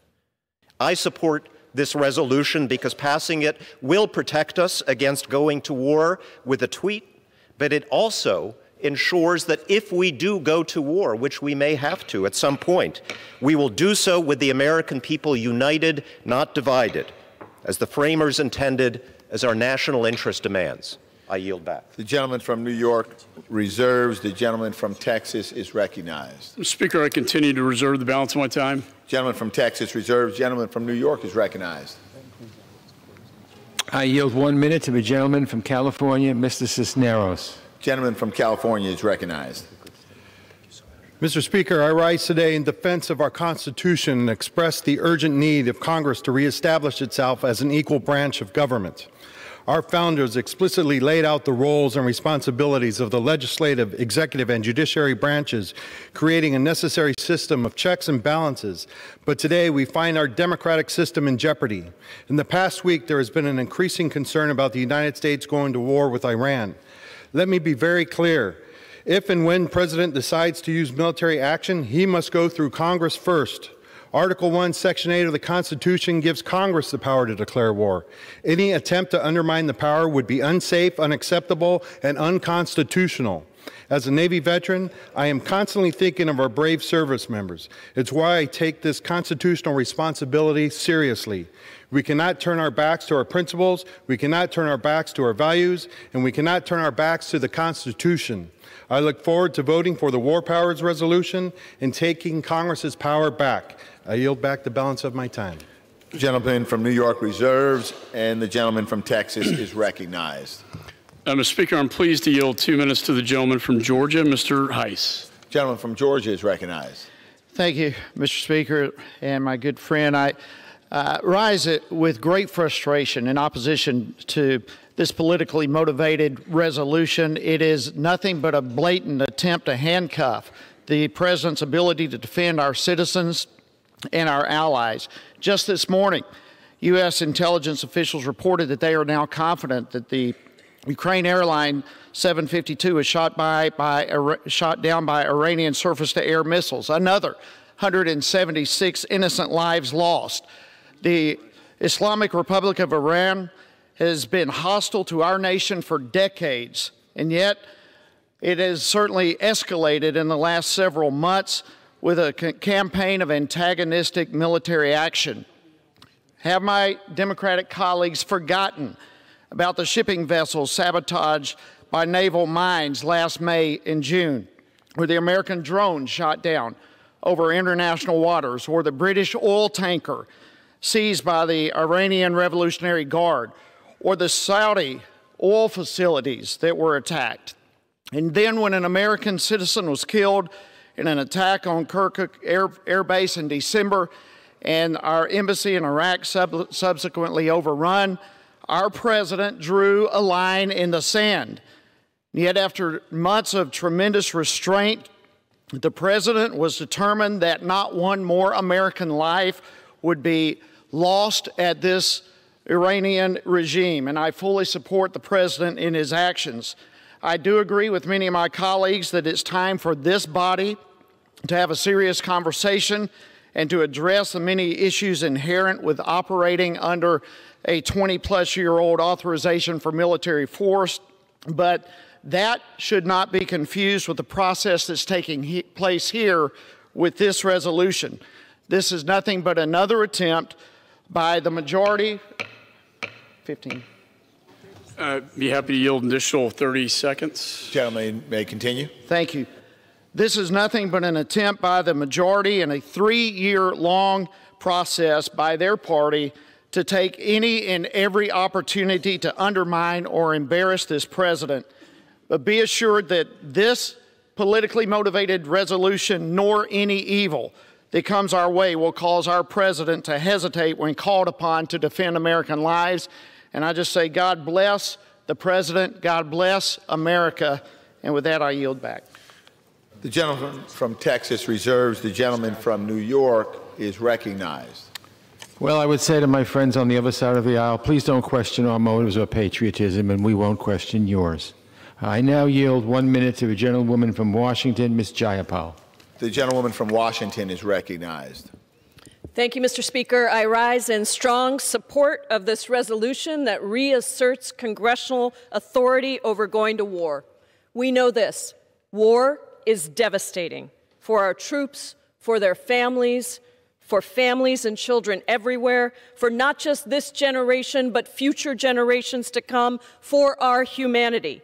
I support this resolution because passing it will protect us against going to war with a tweet, but it also ensures that if we do go to war, which we may have to at some point, we will do so with the American people united, not divided, as the framers intended, as our national interest demands. I yield back. The gentleman from New York reserves. The gentleman from Texas is recognized. Mr. Speaker, I continue to reserve the balance of my time. Gentleman from Texas reserves. Gentleman from New York is recognized. I yield 1 minute to the gentleman from California, Mr. Cisneros. Gentleman from California is recognized. Mr. Speaker, I rise today in defense of our Constitution and express the urgent need of Congress to reestablish itself as an equal branch of government. Our founders explicitly laid out the roles and responsibilities of the legislative, executive, and judiciary branches, creating a necessary system of checks and balances. But today we find our democratic system in jeopardy. In the past week, there has been an increasing concern about the United States going to war with Iran. Let me be very clear. If and when President decides to use military action, he must go through Congress first. Article 1, Section 8 of the Constitution gives Congress the power to declare war. Any attempt to undermine the power would be unsafe, unacceptable, and unconstitutional. As a Navy veteran, I am constantly thinking of our brave service members. It's why I take this constitutional responsibility seriously. We cannot turn our backs to our principles, we cannot turn our backs to our values, and we cannot turn our backs to the Constitution. I look forward to voting for the War Powers Resolution and taking Congress's power back. I yield back the balance of my time. The gentleman from New York reserves, and the gentleman from Texas is recognized. Mr. Speaker, I'm pleased to yield 2 minutes to the gentleman from Georgia, Mr. Heiss. Gentleman from Georgia is recognized. Thank you, Mr. Speaker, and my good friend. I rise with great frustration in opposition to this politically motivated resolution. It is nothing but a blatant attempt to handcuff the President's ability to defend our citizens and our allies. Just this morning, U.S. intelligence officials reported that they are now confident that the Ukraine airline 752 was shot down by Iranian surface-to-air missiles. Another 176 innocent lives lost. The Islamic Republic of Iran has been hostile to our nation for decades, and yet it has certainly escalated in the last several months with a campaign of antagonistic military action. Have my Democratic colleagues forgotten about the shipping vessels sabotaged by naval mines last May and June, or the American drone shot down over international waters, or the British oil tanker seized by the Iranian Revolutionary Guard, or the Saudi oil facilities that were attacked? And then when an American citizen was killed in an attack on Kirkuk Air Base in December, and our embassy in Iraq subsequently overrun, our president drew a line in the sand. Yet after months of tremendous restraint, the president was determined that not one more American life would be lost at this Iranian regime, and I fully support the president in his actions. I do agree with many of my colleagues that it's time for this body to have a serious conversation and to address the many issues inherent with operating under a 20-plus-year-old authorization for military force, but that should not be confused with the process that's taking place here with this resolution. This is nothing but another attempt by the majority. 15. Be happy to yield an additional 30 seconds. Gentleman may continue. Thank you. This is nothing but an attempt by the majority in a 3-year-long process by their party to take any and every opportunity to undermine or embarrass this president. But be assured that this politically motivated resolution, nor any evil that comes our way, will cause our president to hesitate when called upon to defend American lives. And I just say, God bless the president, God bless America, and with that I yield back. The gentleman from Texas reserves. The gentleman from New York is recognized. Well, I would say to my friends on the other side of the aisle, please don't question our motives or patriotism, and we won't question yours. I now yield 1 minute to the gentlewoman from Washington, Ms. Jayapal. The gentlewoman from Washington is recognized. Thank you, Mr. Speaker. I rise in strong support of this resolution that reasserts congressional authority over going to war. We know this: war is devastating for our troops, for their families, for families and children everywhere, for not just this generation, but future generations to come, for our humanity.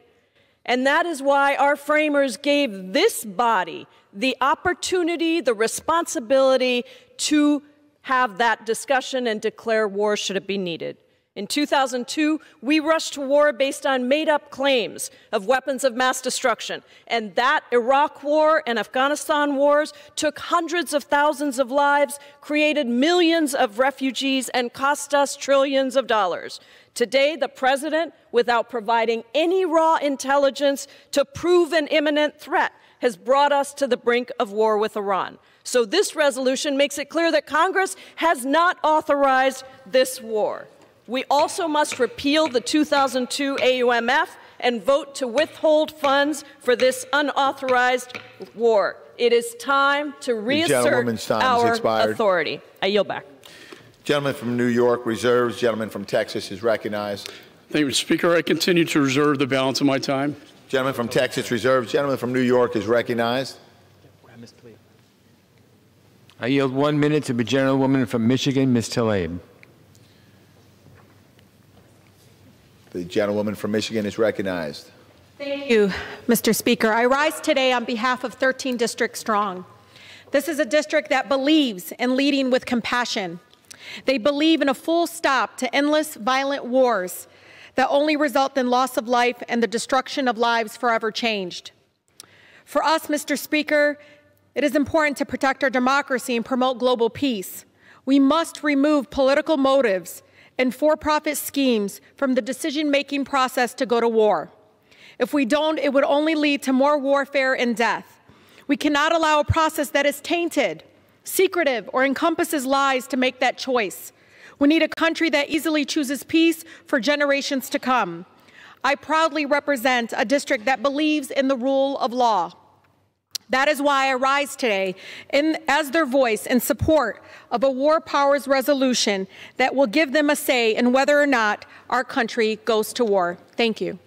And that is why our framers gave this body the opportunity, the responsibility to have that discussion and declare war should it be needed. In 2002, we rushed to war based on made-up claims of weapons of mass destruction. And that Iraq war and Afghanistan wars took hundreds of thousands of lives, created millions of refugees, and cost us trillions of dollars. Today, the president, without providing any raw intelligence to prove an imminent threat, has brought us to the brink of war with Iran. So this resolution makes it clear that Congress has not authorized this war. We also must repeal the 2002 AUMF and vote to withhold funds for this unauthorized war. It is time to reassert our authority. I yield back. Gentleman from New York reserves. Gentleman from Texas is recognized. Thank you, Mr. Speaker. I continue to reserve the balance of my time. Gentleman from Texas reserves. Gentleman from New York is recognized. I yield 1 minute to the gentlewoman from Michigan, Ms. Tlaib. The gentlewoman from Michigan is recognized. Thank you, Mr. Speaker. I rise today on behalf of 13 District Strong. This is a district that believes in leading with compassion. They believe in a full stop to endless violent wars that only result in loss of life and the destruction of lives forever changed. For us, Mr. Speaker, it is important to protect our democracy and promote global peace. We must remove political motives and for-profit schemes from the decision-making process to go to war. If we don't, it would only lead to more warfare and death. We cannot allow a process that is tainted, secretive, or encompasses lies to make that choice. We need a country that easily chooses peace for generations to come. I proudly represent a district that believes in the rule of law. That is why I rise today as their voice in support of a war powers resolution that will give them a say in whether or not our country goes to war. Thank you.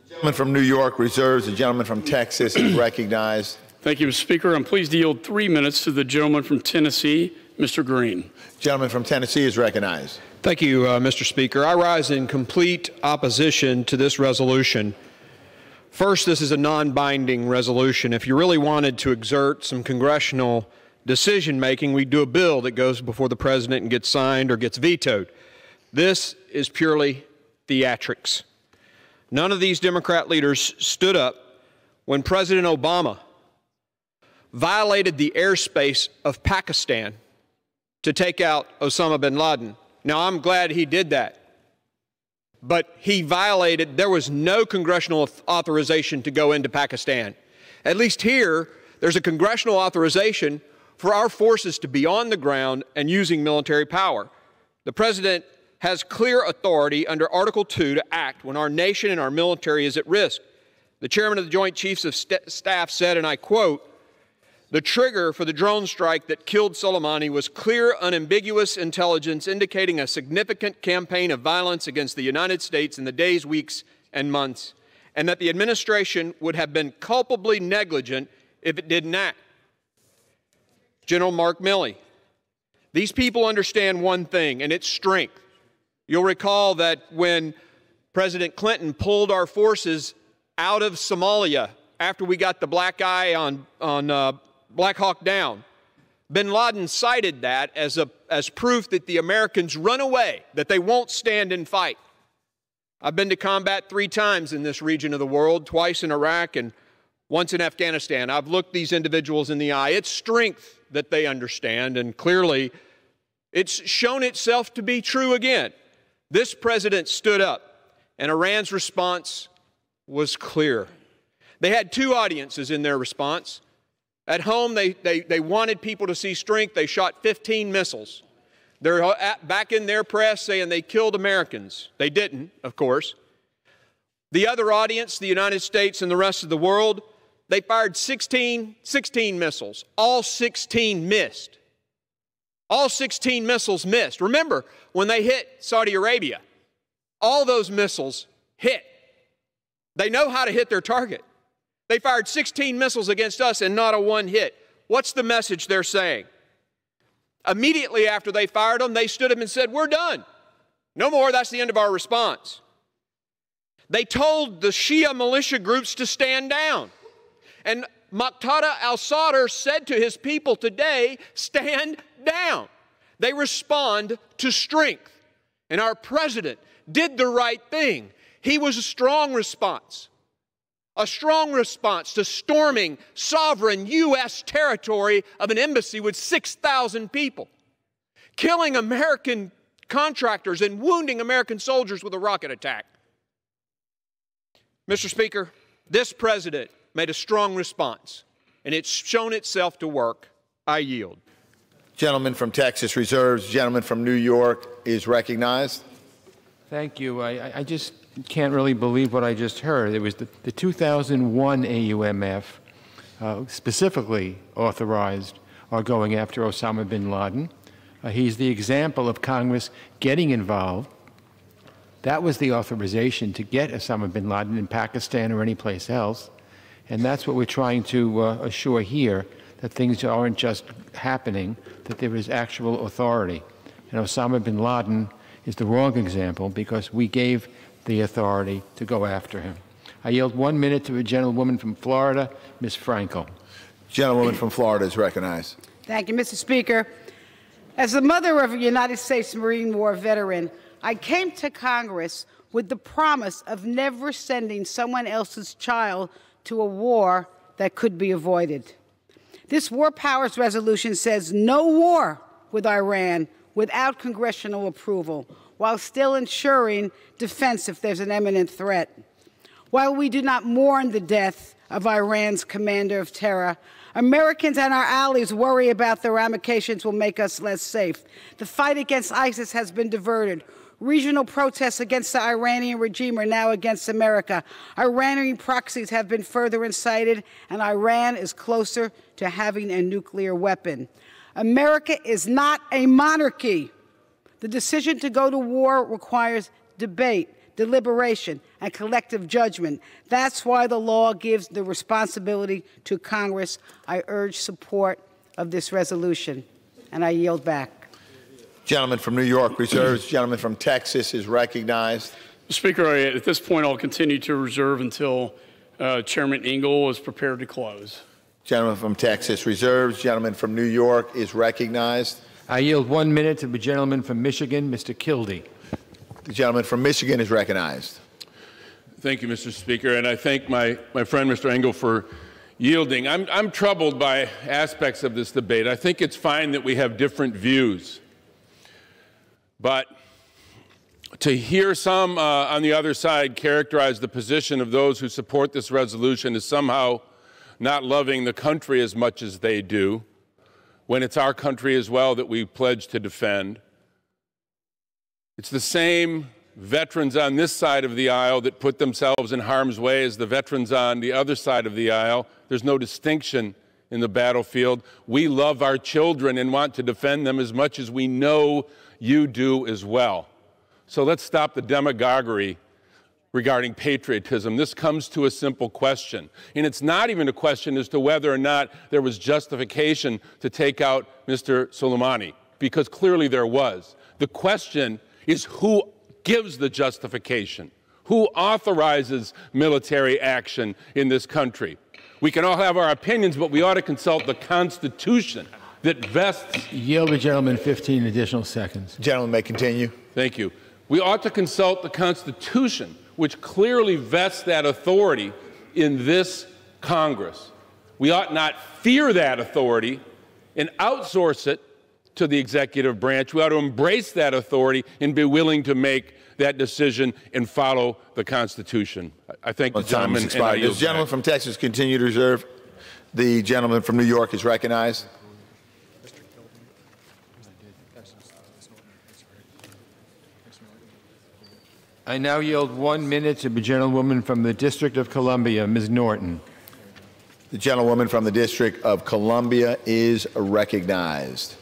The gentleman from New York reserves. The gentleman from Texas is recognized. Thank you, Mr. Speaker. I'm pleased to yield 3 minutes to the gentleman from Tennessee, Mr. Green. Gentleman from Tennessee is recognized. Thank you, Mr. Speaker. I rise in complete opposition to this resolution. First, this is a non-binding resolution. If you really wanted to exert some congressional decision-making, we'd do a bill that goes before the president and gets signed or gets vetoed. This is purely theatrics. None of these Democrat leaders stood up when President Obama violated the airspace of Pakistan to take out Osama bin Laden. Now, I'm glad he did that. But he violated, there was no congressional authorization to go into Pakistan. At least here, there's a congressional authorization for our forces to be on the ground and using military power. The president has clear authority under Article 2 to act when our nation and our military is at risk. The chairman of the Joint Chiefs of Staff said, and I quote, "The trigger for the drone strike that killed Soleimani was clear, unambiguous intelligence indicating a significant campaign of violence against the United States in the days, weeks, and months, and that the administration would have been culpably negligent if it didn't act." General Mark Milley, these people understand one thing, and it's strength. You'll recall that when President Clinton pulled our forces out of Somalia after we got the black eye on Black Hawk Down, bin Laden cited that as proof that the Americans run away, that they won't stand and fight. I've been to combat 3 times in this region of the world, twice in Iraq and once in Afghanistan. I've looked these individuals in the eye. It's strength that they understand, and clearly it's shown itself to be true again. This president stood up, and Iran's response was clear. They had 2 audiences in their response. At home, they wanted people to see strength. They shot 15 missiles. They're back in their press saying they killed Americans. They didn't, of course. The other audience, the United States and the rest of the world, they fired 16 missiles. All 16 missed. All 16 missiles missed. Remember, when they hit Saudi Arabia, all those missiles hit. They know how to hit their target. They fired 16 missiles against us and not a one hit. What's the message they're saying? Immediately after they fired them, they stood up and said, "We're done. No more. That's the end of our response." They told the Shia militia groups to stand down. And Muqtada al-Sadr said to his people today, stand down. They respond to strength. And our president did the right thing. He was a strong response to storming sovereign U.S. territory of an embassy with 6,000 people, killing American contractors and wounding American soldiers with a rocket attack. Mr. Speaker, this president made a strong response, and it's shown itself to work. I yield. Gentleman from Texas reserves. Gentleman from New York is recognized. Thank you. I just can't really believe what I just heard. It was the 2001 AUMF specifically authorized going after Osama bin Laden. He's the example of Congress getting involved. That was the authorization to get Osama bin Laden in Pakistan or any place else. And that's what we're trying to assure here, that things aren't just happening, that there is actual authority. And Osama bin Laden is the wrong example because we gave the authority to go after him. I yield 1 minute to a gentlewoman from Florida, Ms. Frankel. Gentlewoman from Florida is recognized. Thank you, Mr. Speaker. As the mother of a United States Marine War veteran, I came to Congress with the promise of never sending someone else's child to a war that could be avoided. This War Powers Resolution says no war with Iran without congressional approval, while still ensuring defense if there's an imminent threat. While we do not mourn the death of Iran's commander of terror, Americans and our allies worry about the ramifications will make us less safe. The fight against ISIS has been diverted. Regional protests against the Iranian regime are now against America. Iranian proxies have been further incited, and Iran is closer to having a nuclear weapon. America is not a monarchy. The decision to go to war requires debate, deliberation, and collective judgment. That's why the law gives the responsibility to Congress. I urge support of this resolution, and I yield back. Gentleman from New York reserves. Gentleman from Texas is recognized. Mr. Speaker, at this point, I'll continue to reserve until Chairman Ingle is prepared to close. Gentleman from Texas reserves. Gentleman from New York is recognized. I yield 1 minute to the gentleman from Michigan, Mr. Kildee. The gentleman from Michigan is recognized. Thank you, Mr. Speaker, and I thank my friend, Mr. Engel, for yielding. I'm troubled by aspects of this debate. I think it's fine that we have different views. But to hear some on the other side characterize the position of those who support this resolution as somehow not loving the country as much as they do, when it's our country as well that we pledge to defend. It's the same veterans on this side of the aisle that put themselves in harm's way as the veterans on the other side of the aisle. There's no distinction in the battlefield. We love our children and want to defend them as much as we know you do as well. So let's stop the demagoguery regarding patriotism. This comes to a simple question, and it's not even a question as to whether or not there was justification to take out Mr. Soleimani, because clearly there was. The question is who gives the justification? Who authorizes military action in this country? We can all have our opinions, but we ought to consult the Constitution that vests. Yield the gentleman 15 additional seconds. Gentleman may continue. Thank you. We ought to consult the Constitution, which clearly vests that authority in this Congress. We ought not fear that authority and outsource it to the executive branch. We ought to embrace that authority and be willing to make that decision and follow the Constitution. I thank the gentleman. Does the gentleman from Texas continue to reserve? The gentleman from New York is recognized. I now yield 1 minute to the gentlewoman from the District of Columbia, Ms. Norton. The gentlewoman from the District of Columbia is recognized.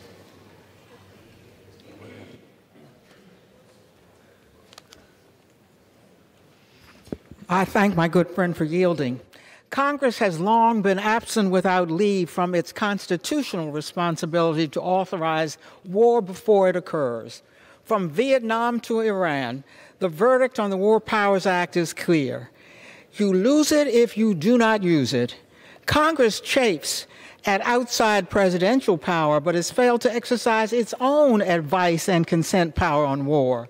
I thank my good friend for yielding. Congress has long been absent without leave from its constitutional responsibility to authorize war before it occurs. From Vietnam to Iran, the verdict on the War Powers Act is clear. You lose it if you do not use it. Congress chafes at outside presidential power, but has failed to exercise its own advice and consent power on war.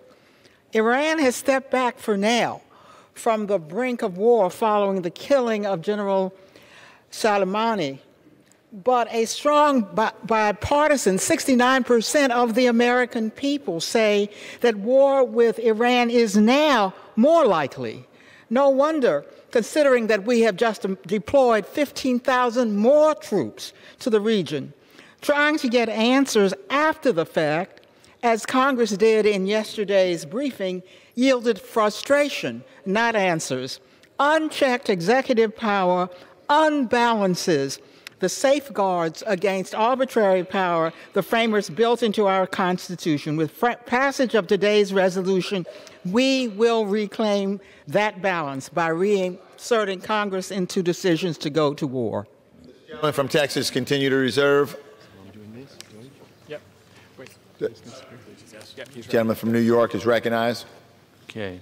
Iran has stepped back for now from the brink of war following the killing of General Soleimani. But a strong bipartisan 69% of the American people say that war with Iran is now more likely. No wonder, considering that we have just deployed 15,000 more troops to the region. Trying to get answers after the fact, as Congress did in yesterday's briefing, yielded frustration, not answers. Unchecked executive power unbalances the safeguards against arbitrary power the framers built into our Constitution. With passage of today's resolution, we will reclaim that balance by reinserting Congress into decisions to go to war. The gentleman from Texas continue to reserve. The gentleman from New York is recognized. Okay.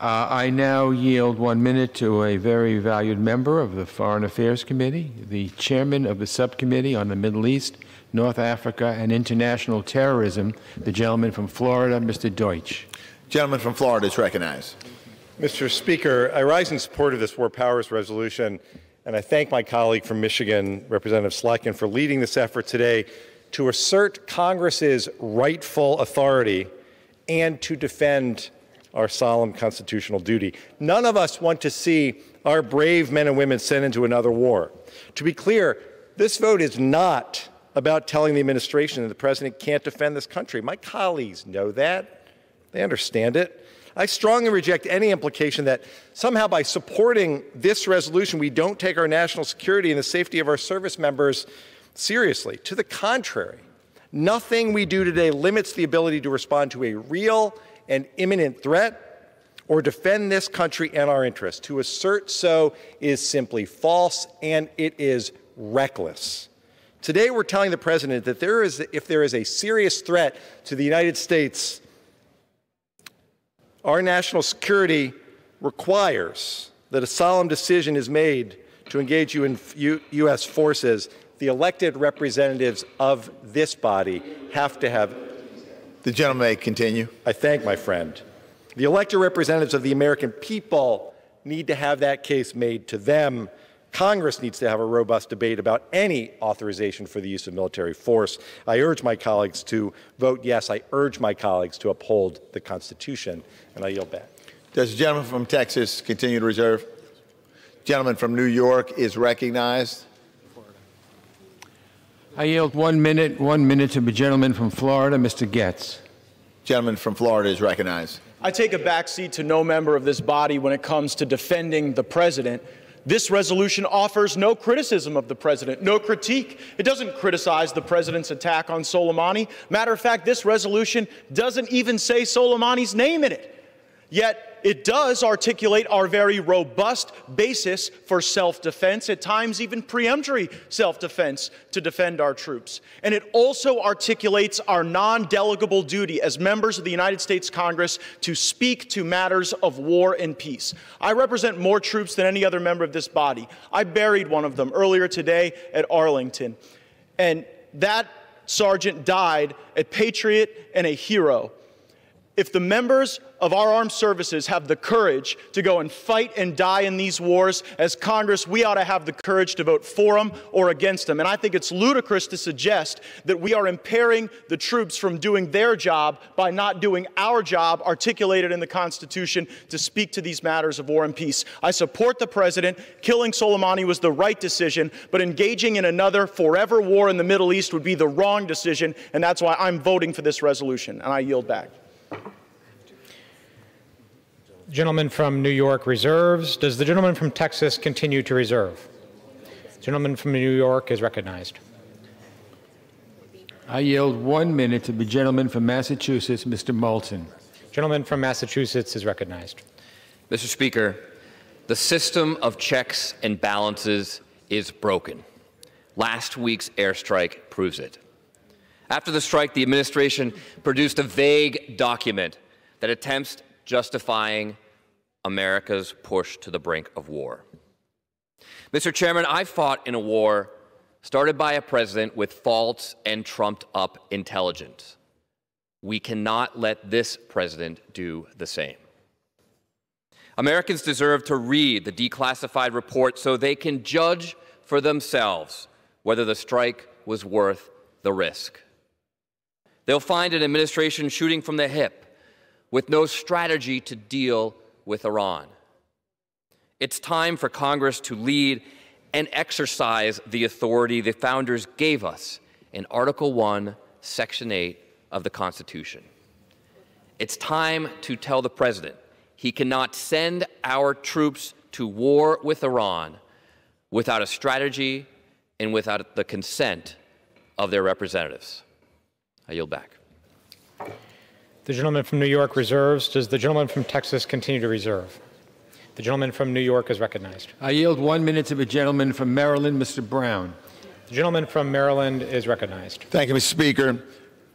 I now yield 1 minute to a very valued member of the Foreign Affairs Committee, the chairman of the Subcommittee on the Middle East, North Africa, and International Terrorism, the gentleman from Florida, Mr. Deutsch. Gentleman from Florida is recognized. Mr. Speaker, I rise in support of this War Powers resolution, and I thank my colleague from Michigan, Representative Slotkin, for leading this effort today to assert Congress's rightful authority and to defend our solemn constitutional duty. None of us want to see our brave men and women sent into another war. To be clear, this vote is not about telling the administration that the president can't defend this country. My colleagues know that. They understand it. I strongly reject any implication that somehow by supporting this resolution, we don't take our national security and the safety of our service members seriously. To the contrary, nothing we do today limits the ability to respond to a real and imminent threat or defend this country and our interests. To assert so is simply false, and it is reckless. Today we're telling the president that if there is a serious threat to the United States, our national security requires that a solemn decision is made to engage U.S. forces. The elected representatives of this body have to have. The gentleman may continue. I thank my friend. The elected representatives of the American people need to have that case made to them. Congress needs to have a robust debate about any authorization for the use of military force. I urge my colleagues to vote yes. I urge my colleagues to uphold the Constitution, and I yield back. Does the gentleman from Texas continue to reserve? Gentleman from New York is recognized. I yield 1 minute to the gentleman from Florida, Mr. Getz. Gentleman from Florida is recognized. I take a backseat to no member of this body when it comes to defending the president. This resolution offers no criticism of the president, no critique. It doesn't criticize the president's attack on Soleimani. Matter of fact, this resolution doesn't even say Soleimani's name in it. Yet it does articulate our very robust basis for self-defense, at times even preemptory self-defense to defend our troops. And it also articulates our non-delegable duty as members of the United States Congress to speak to matters of war and peace. I represent more troops than any other member of this body. I buried one of them earlier today at Arlington. And that sergeant died a patriot and a hero. If the members of our armed services have the courage to go and fight and die in these wars, as Congress, we ought to have the courage to vote for them or against them. And I think it's ludicrous to suggest that we are impairing the troops from doing their job by not doing our job articulated in the Constitution to speak to these matters of war and peace. I support the president. Killing Soleimani was the right decision, but engaging in another forever war in the Middle East would be the wrong decision, and that's why I'm voting for this resolution, and I yield back. Gentleman from New York reserves. Does the gentleman from Texas continue to reserve? The gentleman from New York is recognized. I yield 1 minute to the gentleman from Massachusetts, Mr. Moulton. Gentleman from Massachusetts is recognized. Mr. Speaker, the system of checks and balances is broken. Last week's airstrike proves it. After the strike, the administration produced a vague document that attempts justifying America's push to the brink of war. Mr. Chairman, I fought in a war started by a president with false and trumped-up intelligence. We cannot let this president do the same. Americans deserve to read the declassified report so they can judge for themselves whether the strike was worth the risk. They'll find an administration shooting from the hip with no strategy to deal with Iran. It's time for Congress to lead and exercise the authority the founders gave us in Article 1, Section 8 of the Constitution. It's time to tell the president he cannot send our troops to war with Iran without a strategy and without the consent of their representatives. I yield back. The gentleman from New York reserves. Does the gentleman from Texas continue to reserve? The gentleman from New York is recognized. I yield 1 minute to the gentleman from Maryland, Mr. Brown. The gentleman from Maryland is recognized. Thank you, Mr. Speaker.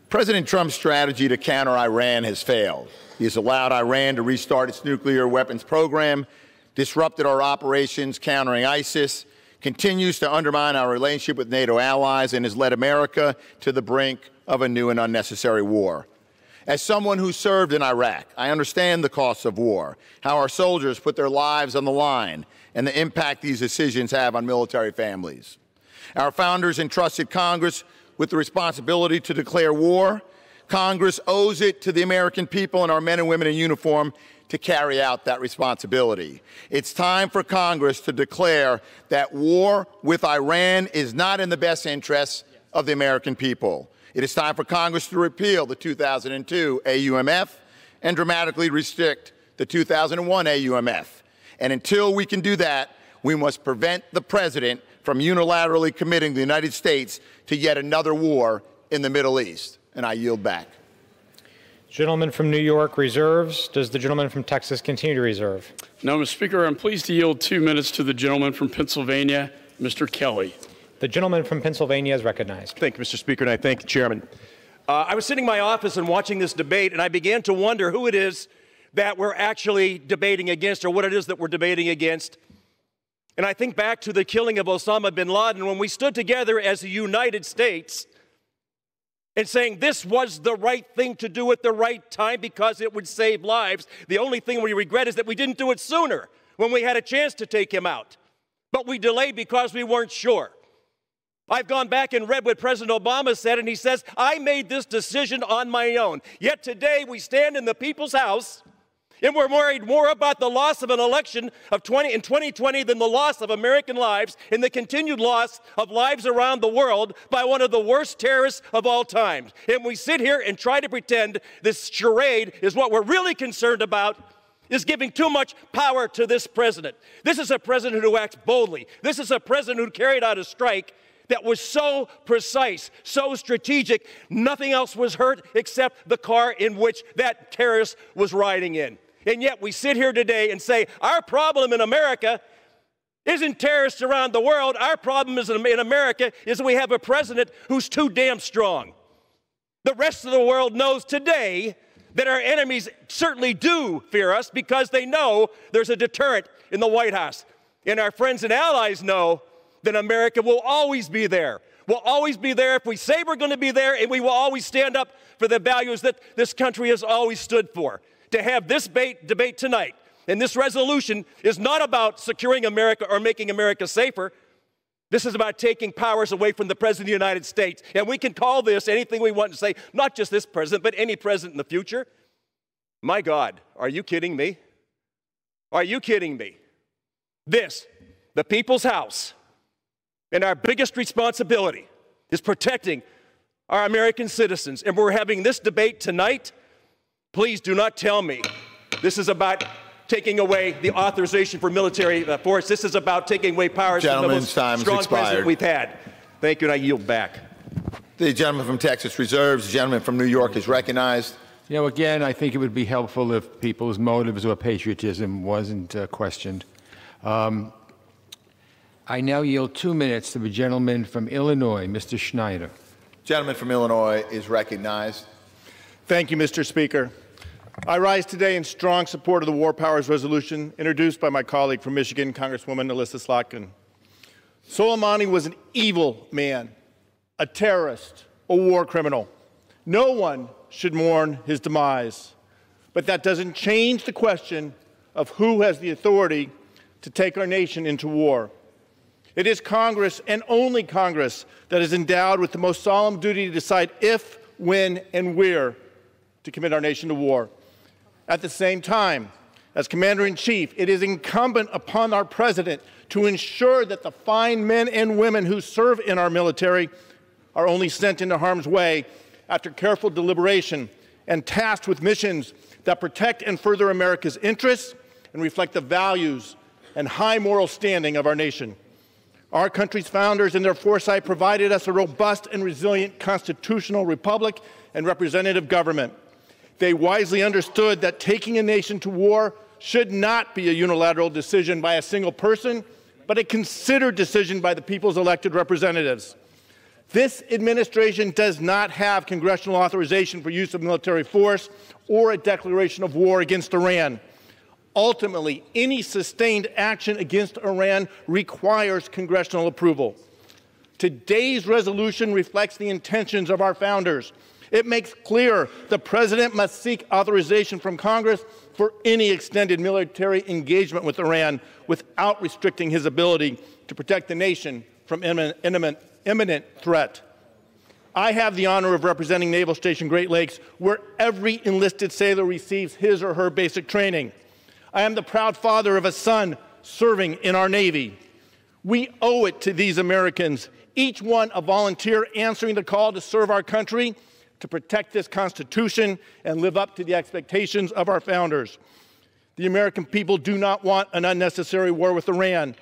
President Trump's strategy to counter Iran has failed. He has allowed Iran to restart its nuclear weapons program, disrupted our operations countering ISIS, continues to undermine our relationship with NATO allies, and has led America to the brink of a new and unnecessary war. As someone who served in Iraq, I understand the costs of war, how our soldiers put their lives on the line, and the impact these decisions have on military families. Our founders entrusted Congress with the responsibility to declare war. Congress owes it to the American people and our men and women in uniform to carry out that responsibility. It's time for Congress to declare that war with Iran is not in the best interests of the American people. It is time for Congress to repeal the 2002 AUMF and dramatically restrict the 2001 AUMF. And until we can do that, we must prevent the president from unilaterally committing the United States to yet another war in the Middle East. And I yield back. Gentleman from New York reserves. Does the gentleman from Texas continue to reserve? No, Mr. Speaker, I'm pleased to yield 2 minutes to the gentleman from Pennsylvania, Mr. Kelly. The gentleman from Pennsylvania is recognized. Thank you, Mr. Speaker, and I thank the chairman. I was sitting in my office and watching this debate, and I began to wonder who it is that we're actually debating against, or what it is that we're debating against. And I think back to the killing of Osama bin Laden, when we stood together as the United States and saying this was the right thing to do at the right time because it would save lives. The only thing we regret is that we didn't do it sooner when we had a chance to take him out. But we delayed because we weren't sure. I've gone back and read what President Obama said, and he says, I made this decision on my own. Yet today we stand in the people's house, and we're worried more about the loss of an election in 2020 than the loss of American lives and the continued loss of lives around the world by one of the worst terrorists of all time. And we sit here and try to pretend this charade is what we're really concerned about, is giving too much power to this president. This is a president who acts boldly. This is a president who carried out a strike that was so precise, so strategic, nothing else was hurt except the car in which that terrorist was riding in. And yet we sit here today and say, our problem in America isn't terrorists around the world. Our problem is in America is we have a president who's too damn strong. The rest of the world knows today that our enemies certainly do fear us because they know there's a deterrent in the White House. And our friends and allies know that America will always be there. We'll always be there if we say we're going to be there, and we will always stand up for the values that this country has always stood for. To have this debate tonight and this resolution is not about securing America or making America safer. This is about taking powers away from the President of the United States. And we can call this anything we want to say, not just this president, but any president in the future. My God, are you kidding me? Are you kidding me? This, the people's house, and our biggest responsibility is protecting our American citizens. And we're having this debate tonight. Please do not tell me this is about taking away the authorization for military force. This is about taking away powers from the most strong president we've had. Thank you, and I yield back. The gentleman from Texas reserves. The gentleman from New York is recognized. You know, again, I think it would be helpful if people's motives or patriotism wasn't questioned. I now yield 2 minutes to the gentleman from Illinois, Mr. Schneider. Gentleman from Illinois is recognized. Thank you, Mr. Speaker. I rise today in strong support of the War Powers Resolution introduced by my colleague from Michigan, Congresswoman Alyssa Slotkin. Soleimani was an evil man, a terrorist, a war criminal. No one should mourn his demise. But that doesn't change the question of who has the authority to take our nation into war. It is Congress, and only Congress, that is endowed with the most solemn duty to decide if, when, and where to commit our nation to war. At the same time, as Commander-in-Chief, it is incumbent upon our President to ensure that the fine men and women who serve in our military are only sent into harm's way after careful deliberation and tasked with missions that protect and further America's interests and reflect the values and high moral standing of our nation. Our country's founders, in their foresight, provided us a robust and resilient constitutional republic and representative government. They wisely understood that taking a nation to war should not be a unilateral decision by a single person, but a considered decision by the people's elected representatives. This administration does not have congressional authorization for use of military force or a declaration of war against Iran. Ultimately, any sustained action against Iran requires congressional approval. Today's resolution reflects the intentions of our founders. It makes clear the President must seek authorization from Congress for any extended military engagement with Iran without restricting his ability to protect the nation from imminent threat. I have the honor of representing Naval Station Great Lakes, where every enlisted sailor receives his or her basic training. I am the proud father of a son serving in our Navy. We owe it to these Americans, each one a volunteer answering the call to serve our country, to protect this Constitution and live up to the expectations of our founders. The American people do not want an unnecessary war with Iran.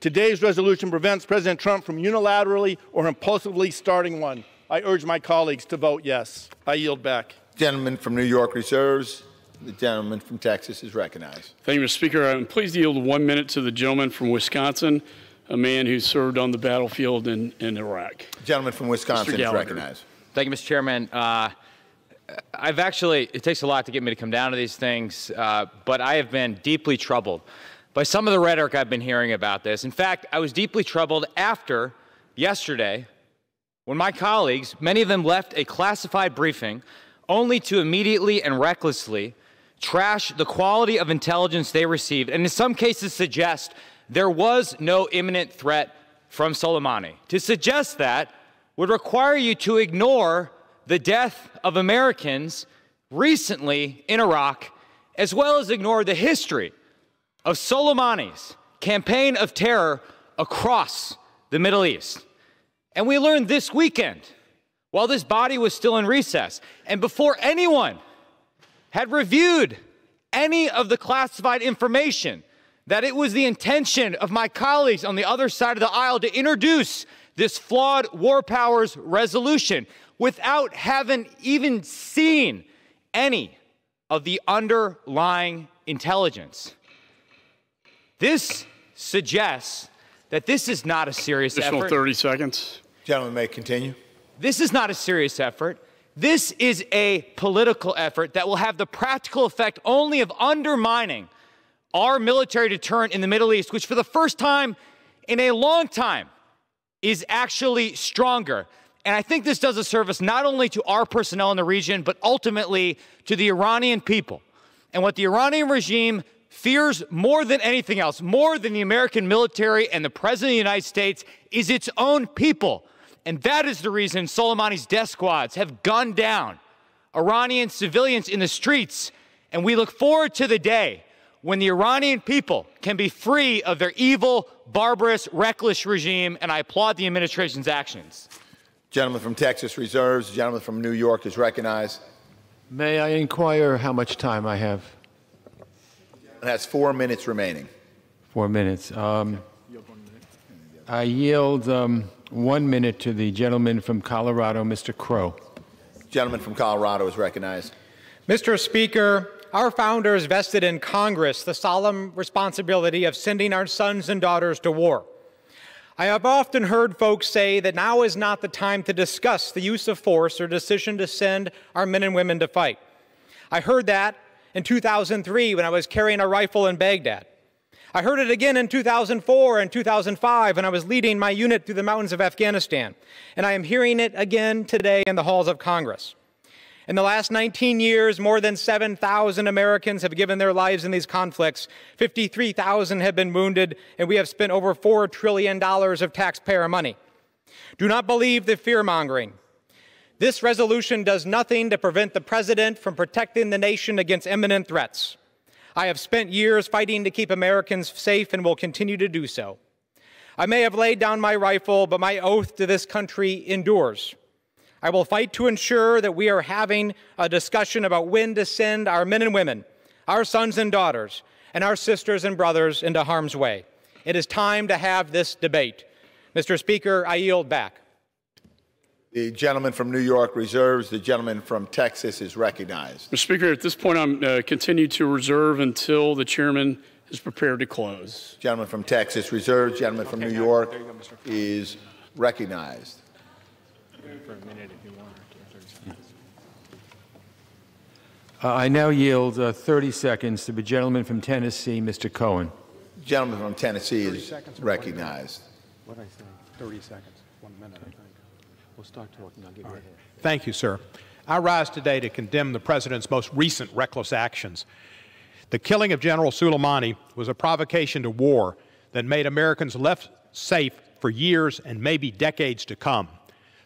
Today's resolution prevents President Trump from unilaterally or impulsively starting one. I urge my colleagues to vote yes. I yield back. Gentleman from New York reserves. The gentleman from Texas is recognized. Thank you, Mr. Speaker. I'm pleased to yield 1 minute to the gentleman from Wisconsin, a man who served on the battlefield in Iraq. The gentleman from Wisconsin is recognized. Thank you, Mr. Chairman. It takes a lot to get me to come down to these things, but I have been deeply troubled by some of the rhetoric I've been hearing about this. In fact, I was deeply troubled after yesterday when my colleagues, many of them left a classified briefing only to immediately and recklessly trash the quality of intelligence they received, and in some cases suggest there was no imminent threat from Soleimani. To suggest that would require you to ignore the death of Americans recently in Iraq, as well as ignore the history of Soleimani's campaign of terror across the Middle East. And we learned this weekend, while this body was still in recess, and before anyone had reviewed any of the classified information, that it was the intention of my colleagues on the other side of the aisle to introduce this flawed war powers resolution without having even seen any of the underlying intelligence. This suggests that this is not a serious effort. Additional 30 seconds. Gentleman may continue. This is not a serious effort. This is a political effort that will have the practical effect only of undermining our military deterrent in the Middle East, which for the first time in a long time is actually stronger. And I think this does a service not only to our personnel in the region, but ultimately to the Iranian people. And what the Iranian regime fears more than anything else, more than the American military and the President of the United States, is its own people. And that is the reason Soleimani's death squads have gunned down Iranian civilians in the streets. And we look forward to the day when the Iranian people can be free of their evil, barbarous, reckless regime, and I applaud the administration's actions. Gentleman from Texas reserves. The gentleman from New York is recognized. May I inquire how much time I have? It has 4 minutes remaining. 4 minutes. I yield 1 minute to the gentleman from Colorado, Mr. Crow. Gentleman from Colorado is recognized. Mr. Speaker, our founders vested in Congress the solemn responsibility of sending our sons and daughters to war. I have often heard folks say that now is not the time to discuss the use of force or decision to send our men and women to fight. I heard that in 2003 when I was carrying a rifle in Baghdad. I heard it again in 2004 and 2005 when I was leading my unit through the mountains of Afghanistan. And I am hearing it again today in the halls of Congress. In the last 19 years, more than 7,000 Americans have given their lives in these conflicts. 53,000 have been wounded, and we have spent over $4 trillion of taxpayer money. Do not believe the fear-mongering. This resolution does nothing to prevent the president from protecting the nation against imminent threats. I have spent years fighting to keep Americans safe and will continue to do so. I may have laid down my rifle, but my oath to this country endures. I will fight to ensure that we are having a discussion about when to send our men and women, our sons and daughters, and our sisters and brothers into harm's way. It is time to have this debate. Mr. Speaker, I yield back. The gentleman from New York reserves. The gentleman from Texas is recognized. Mr. Speaker, at this point, I'm continue to reserve until the chairman is prepared to close. Gentleman from Texas reserved. Gentleman from New York is recognized. I now yield 30 seconds to the gentleman from Tennessee, Mr. Cohen. Gentleman from Tennessee is recognized. What I say? 30 seconds. 1 minute, I think. We'll start talking. I'll give you a hand. Thank you, sir. I rise today to condemn the President's most recent reckless actions. The killing of General Soleimani was a provocation to war that made Americans less safe for years and maybe decades to come.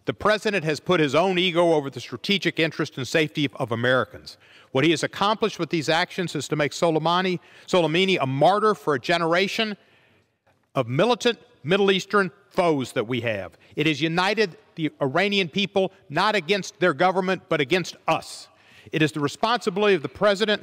The President has put his own ego over the strategic interest and safety of Americans. What he has accomplished with these actions is to make Soleimani a martyr for a generation of militant Middle Eastern foes that we have. It has united the Iranian people not against their government, but against us. It is the responsibility of the President.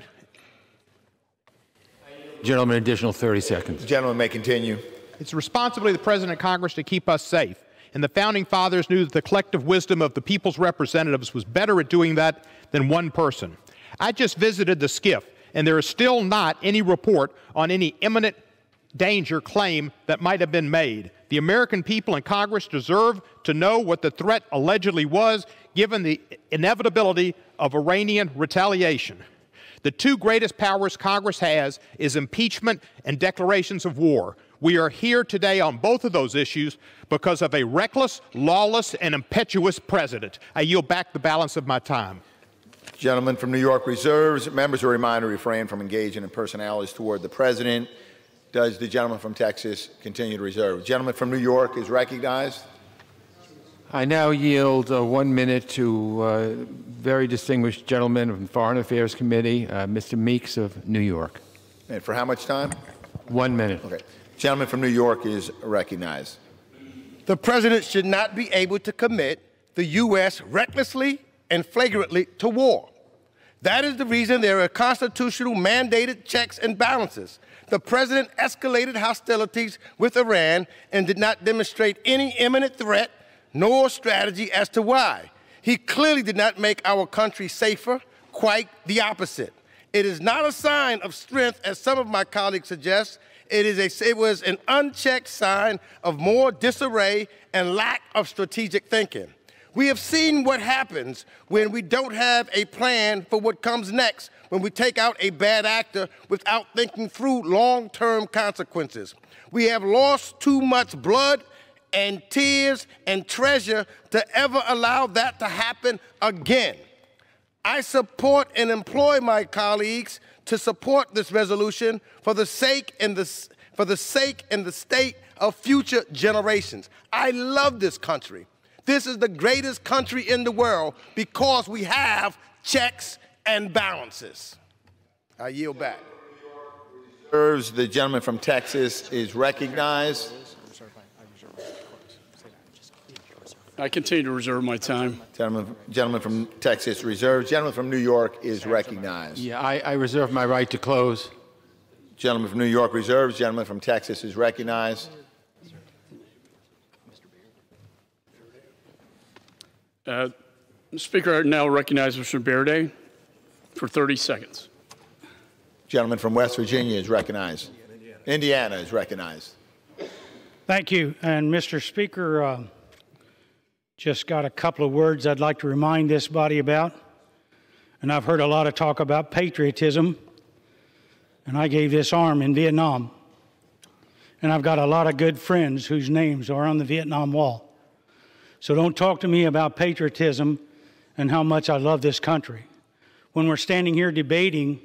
Gentleman, additional 30 seconds. The gentleman may continue. It's the responsibility of the President and Congress to keep us safe. And the Founding Fathers knew that the collective wisdom of the people's representatives was better at doing that than one person. I just visited the SCIF, and there is still not any report on any imminent danger claim that might have been made. The American people and Congress deserve to know what the threat allegedly was, given the inevitability of Iranian retaliation. The two greatest powers Congress has is impeachment and declarations of war. We are here today on both of those issues because of a reckless, lawless, and impetuous president. I yield back the balance of my time. Gentleman from New York reserves. Members are reminded to refrain from engaging in personalities toward the President. Does the gentleman from Texas continue to reserve? Gentleman from New York is recognized. I now yield 1 minute to very distinguished gentleman from Foreign Affairs Committee, Mr. Meeks of New York. And for how much time? 1 minute. Okay. Gentleman from New York is recognized. The President should not be able to commit the U.S. recklessly and flagrantly to war. That is the reason there are constitutional mandated checks and balances. The President escalated hostilities with Iran and did not demonstrate any imminent threat nor strategy as to why. He clearly did not make our country safer, quite the opposite. It is not a sign of strength, as some of my colleagues suggest. It was an unchecked sign of more disarray and lack of strategic thinking. We have seen what happens when we don't have a plan for what comes next, when we take out a bad actor without thinking through long-term consequences. We have lost too much blood and tears and treasure to ever allow that to happen again. I support and employ my colleagues to support this resolution for the sake and the state of future generations. I love this country. This is the greatest country in the world because we have checks and balances. I yield back. The gentleman from Texas is recognized. I continue to reserve my time. Gentleman from Texas reserves. Gentleman from New York is recognized. Yeah, I reserve my right to close. Gentleman from New York reserves. Gentleman from Texas is recognized. Speaker, I now recognize Mr. Bairday for 30 seconds. Gentleman from West Virginia is recognized. Indiana is recognized. Thank you. And Mr. Speaker, just got a couple of words I'd like to remind this body about. And I've heard a lot of talk about patriotism. And I gave this arm in Vietnam. And I've got a lot of good friends whose names are on the Vietnam Wall. So don't talk to me about patriotism and how much I love this country when we're standing here debating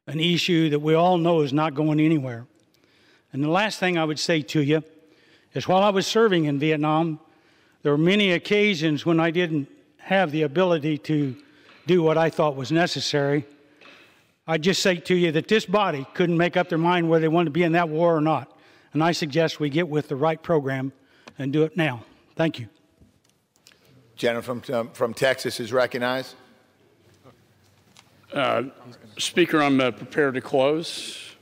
an issue that we all know is not going anywhere. And the last thing I would say to you is while I was serving in Vietnam, there were many occasions when I didn't have the ability to do what I thought was necessary. I'd just say to you that this body couldn't make up their mind whether they wanted to be in that war or not. And I suggest we get with the right program and do it now. Thank you. Gentleman from Texas is recognized. Speaker, I'm prepared to close.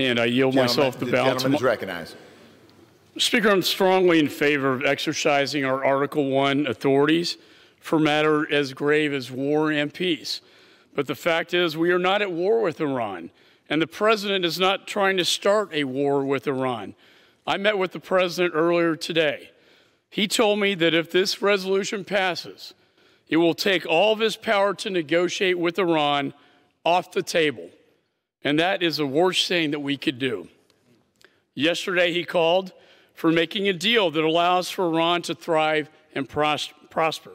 and I yield myself the balance. The gentleman is recognized. Speaker, I'm strongly in favor of exercising our Article I authorities for matter as grave as war and peace. But the fact is, we are not at war with Iran, and the president is not trying to start a war with Iran. I met with the president earlier today. He told me that if this resolution passes, it will take all of his power to negotiate with Iran off the table. And that is the worst thing that we could do. Yesterday, he called for making a deal that allows for Iran to thrive and prosper.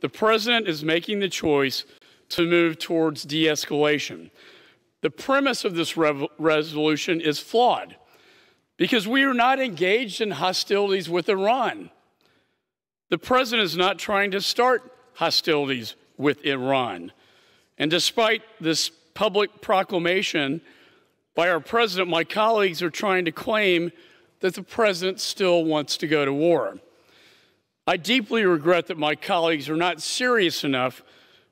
The president is making the choice to move towards de-escalation. The premise of this resolution is flawed because we are not engaged in hostilities with Iran. The president is not trying to start hostilities with Iran. And despite this public proclamation by our president, my colleagues are trying to claim that the president still wants to go to war. I deeply regret that my colleagues are not serious enough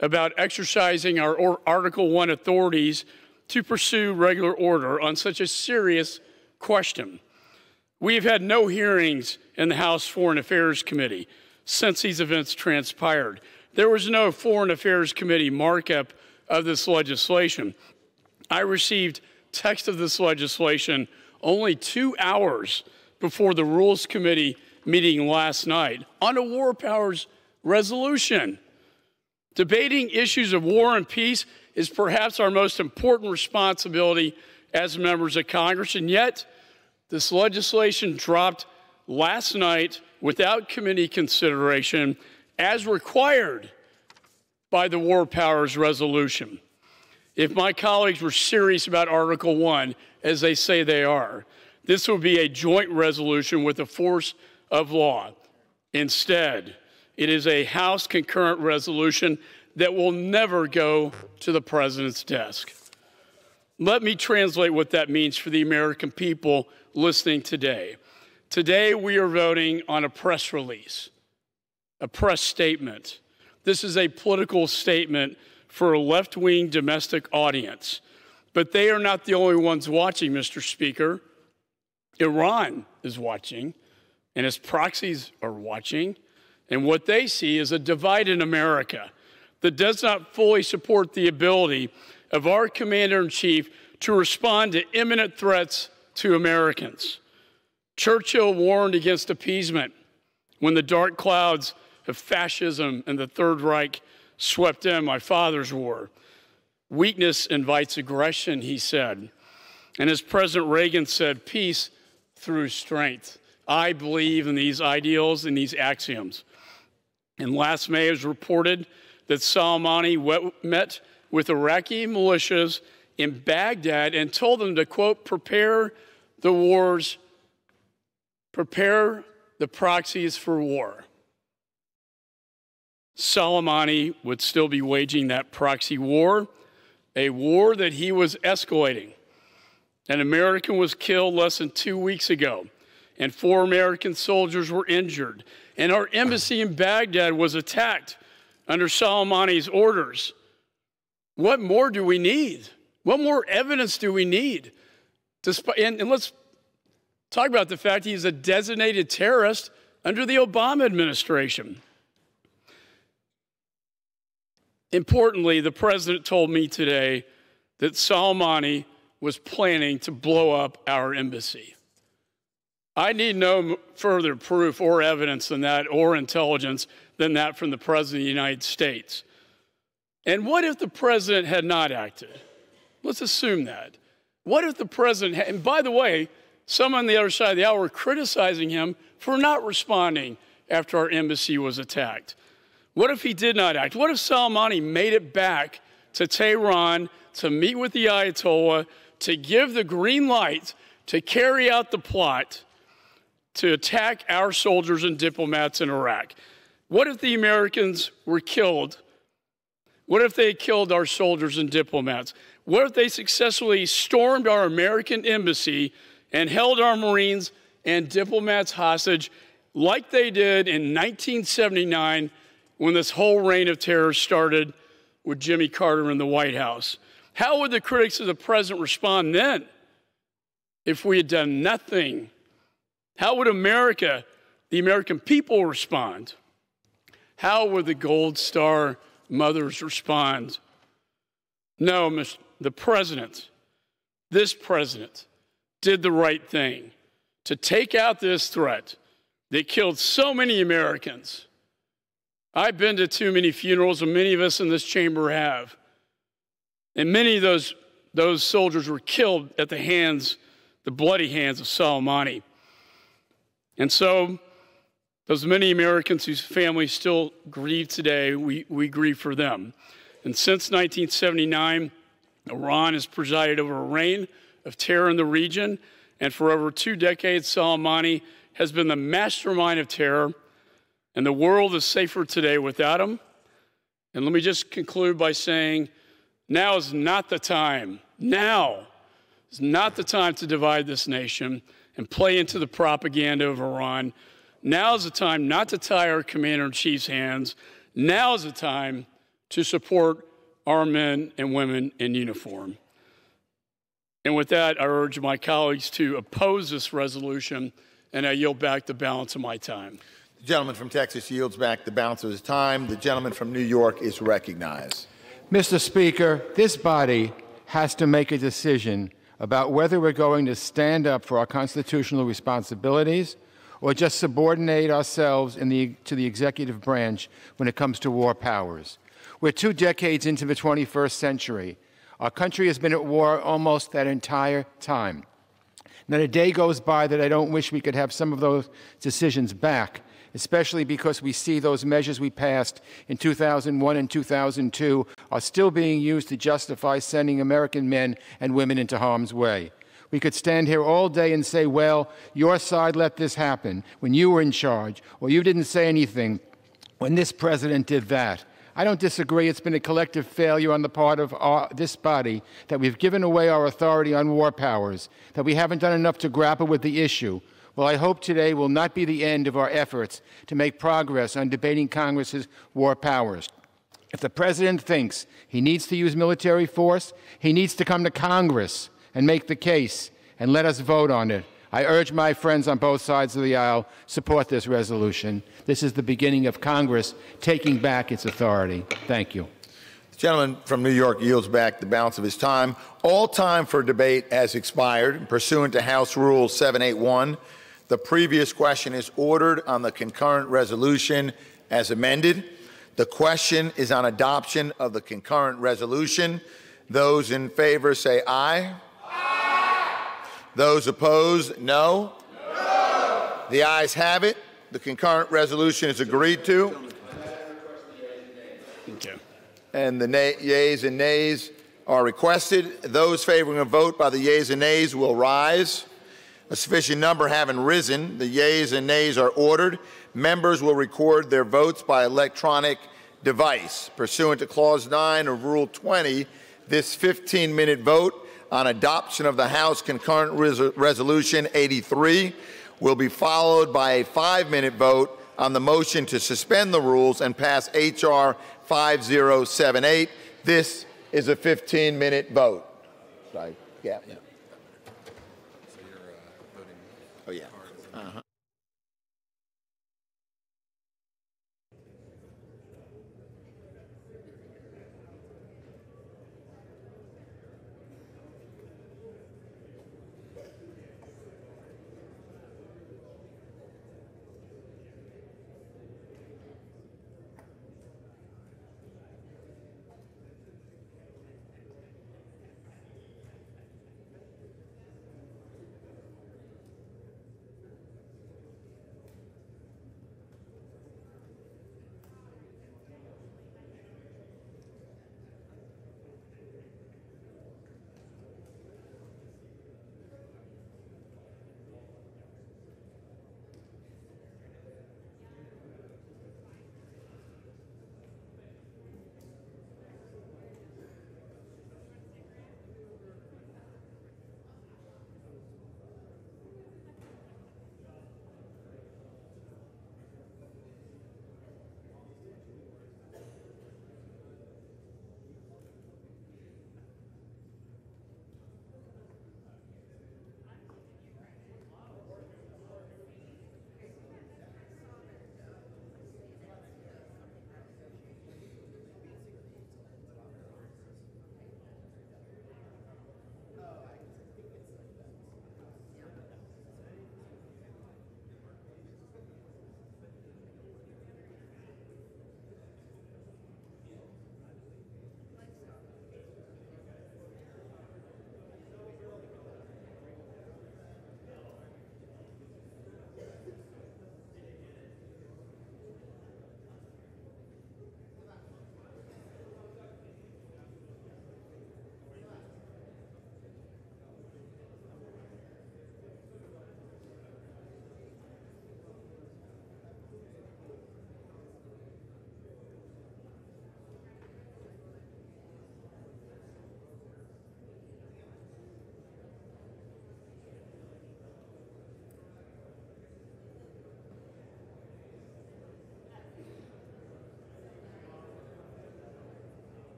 about exercising our Article I authorities to pursue regular order on such a serious question. We have had no hearings in the House Foreign Affairs Committee since these events transpired. There was no Foreign Affairs Committee markup of this legislation. I received text of this legislation only 2 hours before the Rules Committee meeting last night on a war powers resolution. Debating issues of war and peace is perhaps our most important responsibility as members of Congress, and yet this legislation dropped last night without committee consideration as required by the War Powers Resolution. If my colleagues were serious about Article I, as they say they are, this would be a joint resolution with the force of law. Instead, it is a House concurrent resolution that will never go to the president's desk. Let me translate what that means for the American people listening today. Today, we are voting on a press release, a press statement. This is a political statement for a left-wing domestic audience. But they are not the only ones watching, Mr. Speaker. Iran is watching, and its proxies are watching. And what they see is a divided America that does not fully support the ability of our commander-in-chief to respond to imminent threats to Americans. Churchill warned against appeasement when the dark clouds of fascism and the Third Reich swept in my father's war. Weakness invites aggression, he said. And as President Reagan said, peace through strength. I believe in these ideals and these axioms. And last May, it was reported that Soleimani met with Iraqi militias in Baghdad and told them to, quote, prepare the proxies for war. Soleimani would still be waging that proxy war, a war that he was escalating. An American was killed less than 2 weeks ago, and 4 American soldiers were injured. And our embassy in Baghdad was attacked under Soleimani's orders. What more do we need? What more evidence do we need? And let's talk about the fact he's a designated terrorist under the Obama administration. Importantly, the president told me today that Soleimani was planning to blow up our embassy. I need no further proof or evidence than that, or intelligence than that from the president of the United States. And what if the president had not acted? Let's assume that. What if the president had, and by the way, some on the other side of the aisle were criticizing him for not responding after our embassy was attacked. What if he did not act? What if Soleimani made it back to Tehran to meet with the Ayatollah, to give the green light to carry out the plot to attack our soldiers and diplomats in Iraq? What if the Americans were killed? What if they killed our soldiers and diplomats? What if they successfully stormed our American embassy and held our Marines and diplomats hostage like they did in 1979 when this whole reign of terror started with Jimmy Carter in the White House? How would the critics of the president respond then? if we had done nothing? How would America, the American people, respond? How would the Gold Star mothers respond? No, the president, this president, did the right thing to take out this threat that killed so many Americans. I've been to too many funerals, and many of us in this chamber have. And many of those soldiers were killed at the bloody hands of Soleimani. And so, those many Americans whose families still grieve today, we grieve for them. And since 1979, Iran has presided over a reign of terror in the region, and for over 2 decades, Soleimani has been the mastermind of terror, and the world is safer today without him. And let me just conclude by saying, now is not the time. Now is not the time to divide this nation and play into the propaganda of Iran. Now is the time not to tie our commander-in-chief's hands. Now is the time to support our men and women in uniform. And with that, I urge my colleagues to oppose this resolution, and I yield back the balance of my time. The gentleman from Texas yields back the balance of his time. The gentleman from New York is recognized. Mr. Speaker, this body has to make a decision about whether we're going to stand up for our constitutional responsibilities or just subordinate ourselves to the executive branch when it comes to war powers. We're 2 decades into the 21st century. Our country has been at war almost that entire time. Not a day goes by that I don't wish we could have some of those decisions back, especially because we see those measures we passed in 2001 and 2002 are still being used to justify sending American men and women into harm's way. We could stand here all day and say, well, your side let this happen when you were in charge, or you didn't say anything when this president did that. I don't disagree. It's been a collective failure on the part of this body that we've given away our authority on war powers, that we haven't done enough to grapple with the issue. Well, I hope today will not be the end of our efforts to make progress on debating Congress's war powers. If the president thinks he needs to use military force, he needs to come to Congress and make the case and let us vote on it. I urge my friends on both sides of the aisle, support this resolution. This is the beginning of Congress taking back its authority. Thank you. The gentleman from New York yields back the balance of his time. All time for debate has expired. Pursuant to House Rule 781, the previous question is ordered on the concurrent resolution as amended. The question is on adoption of the concurrent resolution. Those in favor say aye. Those opposed, no. No. The ayes have it. The concurrent resolution is agreed to. Okay. And the yeas and nays are requested. Those favoring a vote by the yeas and nays will rise. A sufficient number having risen, the yeas and nays are ordered. Members will record their votes by electronic device. Pursuant to Clause 9 of Rule 20, this 15-minute vote on adoption of the House Concurrent Resolution 83 will be followed by a 5-minute vote on the motion to suspend the rules and pass H.R. 5078. This is a 15-minute vote. Sorry. Yeah. So you're voting? Oh, yeah. Uh-huh.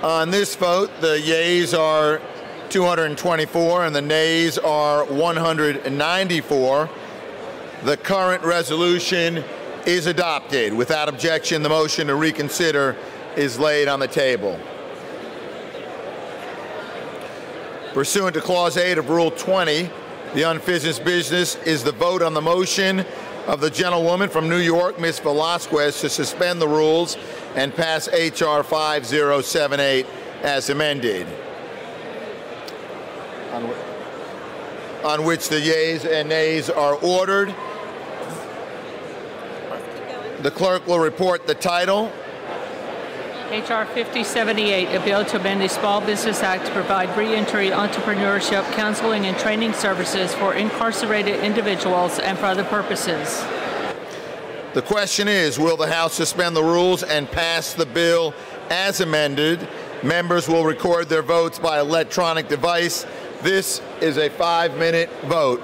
On this vote, the yeas are 224 and the nays are 194. The current resolution is adopted. Without objection, the motion to reconsider is laid on the table. Pursuant to Clause 8 of Rule 20, the unfinished business is the vote on the motion of the gentlewoman from New York, Ms. Velasquez, to suspend the rules and pass H.R. 5078 as amended, on which the yeas and nays are ordered. The clerk will report the title. H.R. 5078, a bill to amend the Small Business Act to provide reentry, entrepreneurship, counseling, and training services for incarcerated individuals and for other purposes. The question is, will the House suspend the rules and pass the bill as amended? Members will record their votes by electronic device. This is a 5-minute vote.